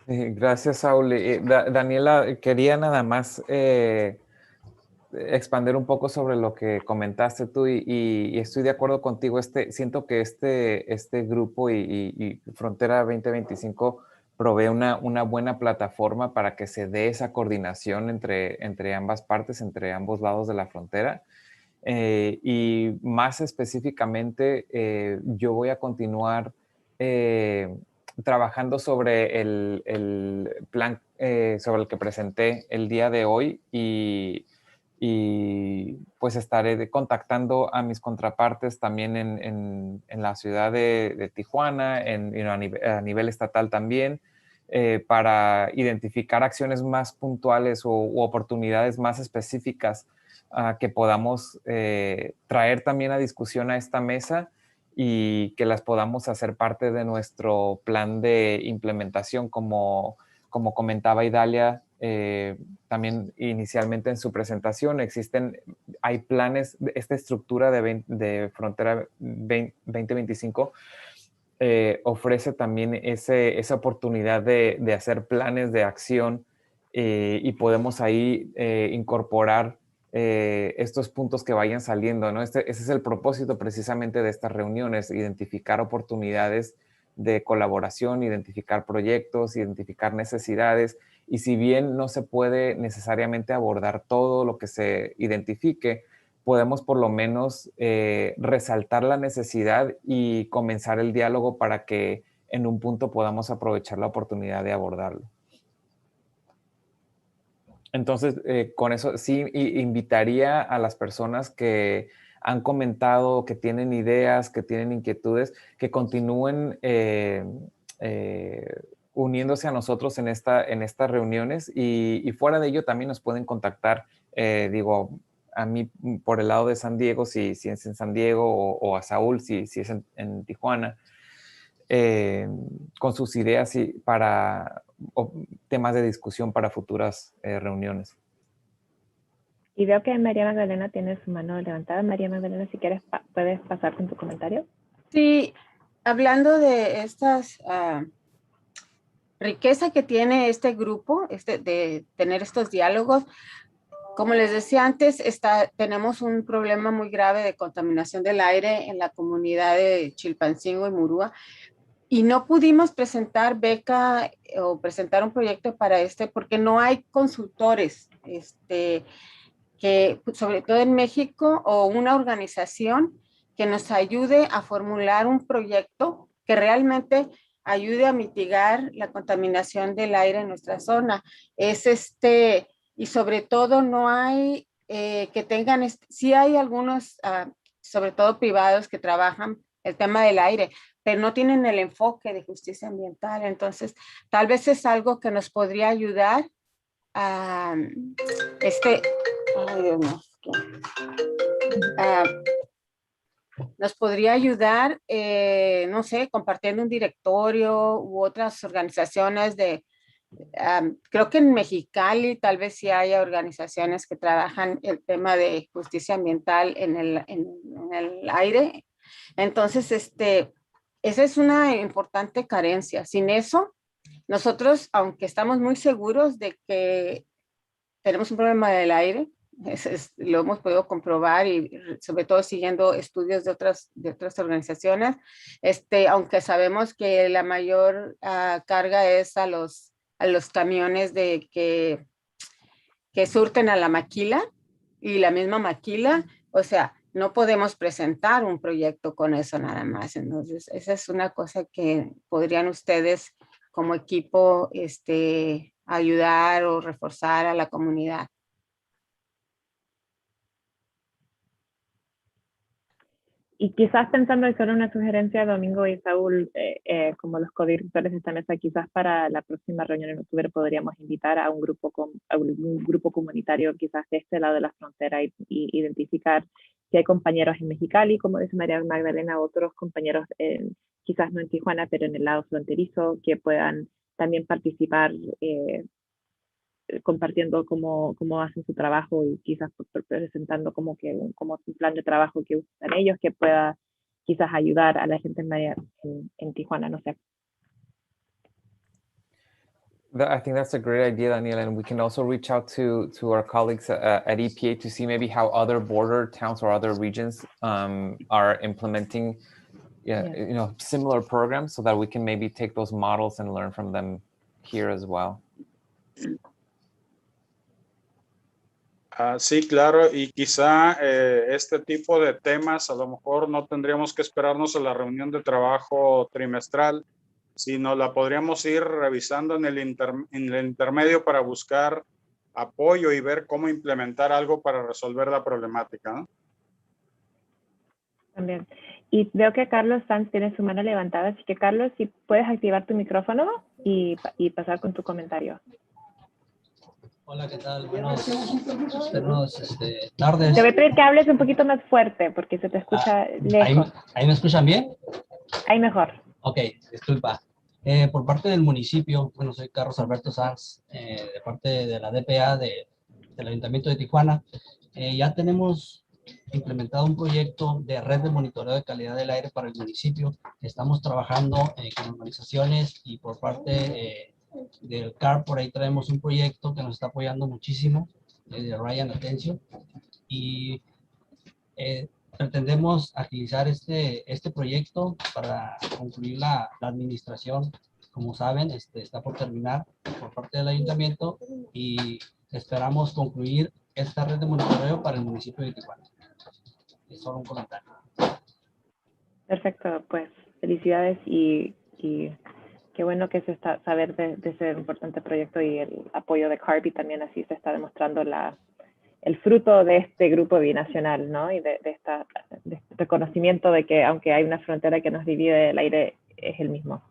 Gracias, Saúl. Daniela, quería nada más expandir un poco sobre lo que comentaste tú y estoy de acuerdo contigo. Siento que este grupo y Frontera 2025 provee una buena plataforma para que se dé esa coordinación entre ambas partes, entre ambos lados de la frontera. Y más específicamente, yo voy a continuar trabajando sobre el plan sobre el que presenté el día de hoy y pues estaré contactando a mis contrapartes también en la ciudad de Tijuana, a nivel estatal también, para identificar acciones más puntuales u oportunidades más específicas que podamos traer también a discusión a esta mesa y que las podamos hacer parte de nuestro plan de implementación, como comentaba Idalia también inicialmente en su presentación. Hay planes, esta estructura de Frontera 2025 ofrece también esa oportunidad de hacer planes de acción y podemos ahí incorporar estos puntos que vayan saliendo, ¿no? Ese es el propósito precisamente de estas reuniones, identificar oportunidades de colaboración, identificar proyectos, identificar necesidades, y si bien no se puede necesariamente abordar todo lo que se identifique, podemos por lo menos resaltar la necesidad y comenzar el diálogo para que en un punto podamos aprovechar la oportunidad de abordarlo. Entonces, con eso sí invitaría a las personas que han comentado, que tienen ideas, que tienen inquietudes, que continúen uniéndose a nosotros en estas reuniones y fuera de ello también nos pueden contactar, a mí por el lado de San Diego, si es en San Diego, o a Saúl, si es en Tijuana, con sus ideas o temas de discusión para futuras reuniones. Y veo que María Magdalena tiene su mano levantada. María Magdalena, si quieres, puedes pasar con tu comentario. Sí, hablando de estas riqueza que tiene este grupo, de tener estos diálogos, como les decía antes, tenemos un problema muy grave de contaminación del aire en la comunidad de Chilpancingo y Murúa, y no pudimos presentar beca o presentar un proyecto para porque no hay consultores, que sobre todo en México, o una organización que nos ayude a formular un proyecto que realmente ayude a mitigar la contaminación del aire en nuestra zona. Y sobre todo no hay que tengan, sí hay algunos, sobre todo privados, que trabajan el tema del aire, pero no tienen el enfoque de justicia ambiental. Entonces, tal vez es algo que nos podría ayudar a ay, Dios mío, nos podría ayudar, no sé, compartiendo un directorio u otras organizaciones de creo que en Mexicali tal vez sí haya organizaciones que trabajan el tema de justicia ambiental en el aire. Entonces, esa es una importante carencia. Sin eso, nosotros, aunque estamos muy seguros de que tenemos un problema del aire, lo hemos podido comprobar y sobre todo siguiendo estudios de otras organizaciones, aunque sabemos que la mayor carga es a los camiones que surten a la maquila y la misma maquila, o sea, no podemos presentar un proyecto con eso nada más. Entonces, esa es una cosa que podrían ustedes como equipo ayudar o reforzar a la comunidad. Y quizás pensando en solo una sugerencia, Domingo y Saúl, como los codirectores de esta mesa, quizás para la próxima reunión en octubre podríamos invitar a un grupo comunitario quizás de este lado de la frontera y identificar si hay compañeros en Mexicali, como dice María Magdalena, otros compañeros quizás no en Tijuana, pero en el lado fronterizo, que puedan también participar compartiendo cómo hacen su trabajo y quizás presentando como un plan de trabajo que usan ellos que pueda quizás ayudar a la gente en Tijuana, no sé. I think that's a great idea, Daniel, and we can also reach out to our colleagues at EPA to see maybe how other border towns or other regions are implementing similar programs, so that we can maybe take those models and learn from them here as well. Sí, claro, y quizá este tipo de temas a lo mejor no tendríamos que esperarnos a la reunión de trabajo trimestral, sino la podríamos ir revisando en el intermedio para buscar apoyo y ver cómo implementar algo para resolver la problemática, ¿no? También. Y veo que Carlos Sanz tiene su mano levantada, así que Carlos, si puedes activar tu micrófono y pasar con tu comentario. Hola, ¿qué tal? Buenas tardes. Te voy a pedir que hables un poquito más fuerte porque se te escucha lejos. ¿Ahí me escuchan bien? Ahí mejor. Ok, disculpa. Por parte del municipio, bueno, soy Carlos Alberto Sanz, de parte de la DPA del Ayuntamiento de Tijuana. Ya tenemos implementado un proyecto de red de monitoreo de calidad del aire para el municipio. Estamos trabajando con organizaciones y por parte del CAR, por ahí traemos un proyecto que nos está apoyando muchísimo, de Ryan Atencio, y pretendemos agilizar este proyecto para concluir la administración. Como saben, está por terminar por parte del ayuntamiento y esperamos concluir esta red de monitoreo para el municipio de Tijuana. Es solo un comentario. Perfecto, pues felicidades y qué bueno que se está saber de ese importante proyecto y el apoyo de CARB, y también así se está demostrando el fruto de este grupo binacional, ¿no? Y de este reconocimiento de que aunque hay una frontera que nos divide, el aire es el mismo.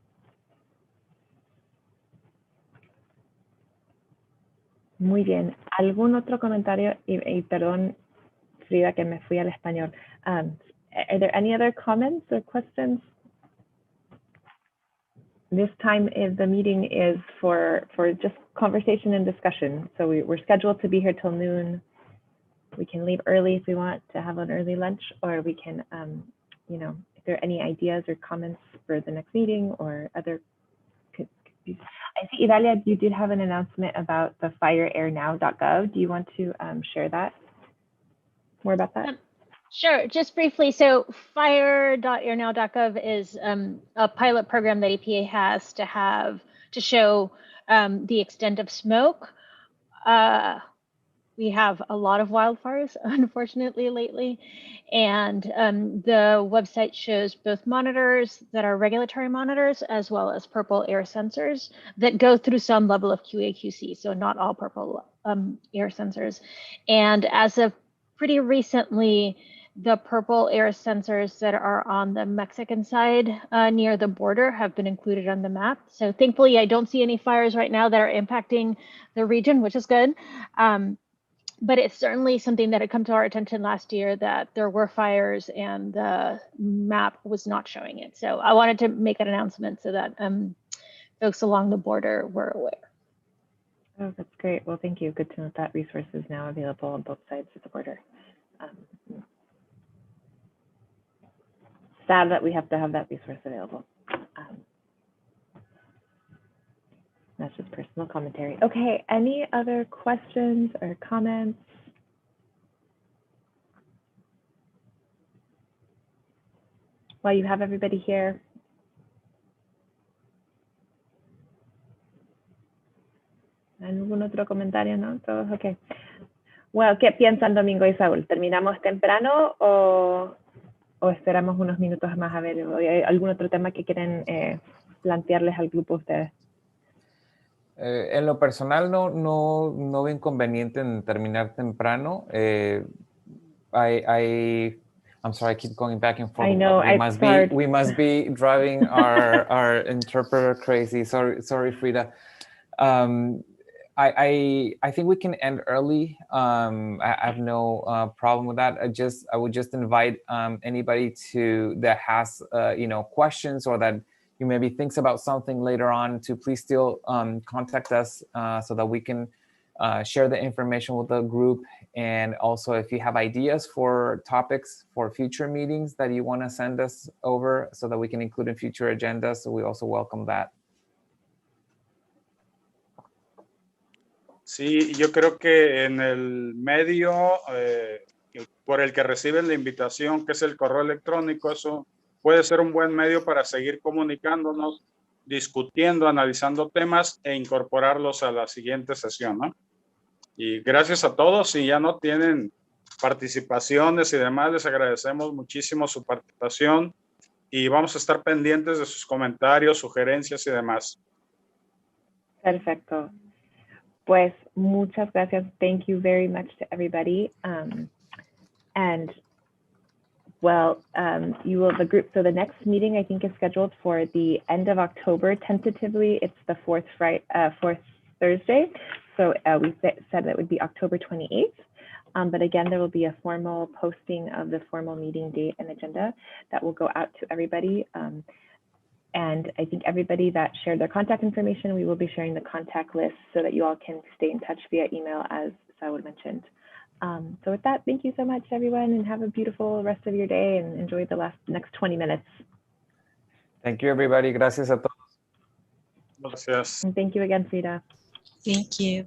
Muy bien. ¿Algún otro comentario? Y perdón, Frida, que me fui al español. Are there any other comments or questions? This time the meeting is for just conversation and discussion. So we're scheduled to be here till noon. We can leave early if we want to have an early lunch, or we can, if there are any ideas or comments for the next meeting or other. I see, Idalia, you did have an announcement about the fireairnow.gov. Do you want to share that? More about that? Sure, just briefly. So fire.airnow.gov is a pilot program that EPA has to show the extent of smoke. We have a lot of wildfires, unfortunately, lately. And the website shows both monitors that are regulatory monitors, as well as purple air sensors that go through some level of QA/QC. So not all purple air sensors. And as of pretty recently, the purple air sensors that are on the Mexican side near the border have been included on the map. So thankfully, I don't see any fires right now that are impacting the region, which is good. But it's certainly something that had come to our attention last year, that there were fires and the map was not showing it. So I wanted to make an announcement so that folks along the border were aware. Oh, that's great. Well, thank you. Good to know that resource is now available on both sides of the border. Sad that we have to have that resource available. That's just personal commentary. Okay, any other questions or comments? While you have everybody here. ¿Algún otro comentario? ¿No? Todos, ok. Well, ¿qué piensan Domingo y Saúl? ¿Terminamos temprano o esperamos unos minutos más a ver? ¿Hay algún otro tema que quieren plantearles al grupo ustedes? En lo personal no veo inconveniente en terminar temprano. I'm sorry, I keep going back and forth. I know, we must be driving our interpreter crazy. Sorry, Frida. I think we can end early. I have no problem with that. I would just invite anybody that has questions or that you maybe thinks about something later on to please still contact us so that we can share the information with the group. And also, if you have ideas for topics for future meetings that you want to send us over so that we can include in future agendas, so we also welcome that. Sí, yo creo que en el medio por el que reciben la invitación, que es el correo electrónico, eso puede ser un buen medio para seguir comunicándonos, discutiendo, analizando temas e incorporarlos a la siguiente sesión, ¿no? Y gracias a todos. Si ya no tienen participaciones y demás, les agradecemos muchísimo su participación y vamos a estar pendientes de sus comentarios, sugerencias y demás. Perfecto. Pues muchas gracias. Thank you very much to everybody. The group, so the next meeting I think is scheduled for the end of October. Tentatively, it's the fourth Thursday. So we said that would be October 28th. But again, there will be a formal posting of the formal meeting date and agenda that will go out to everybody. And I think everybody that shared their contact information, we will be sharing the contact list so that you all can stay in touch via email, as Saul mentioned. So with that, thank you so much, everyone, and have a beautiful rest of your day and enjoy the next 20 minutes. Thank you, everybody. Gracias a todos. Gracias. And thank you again, Frida. Thank you.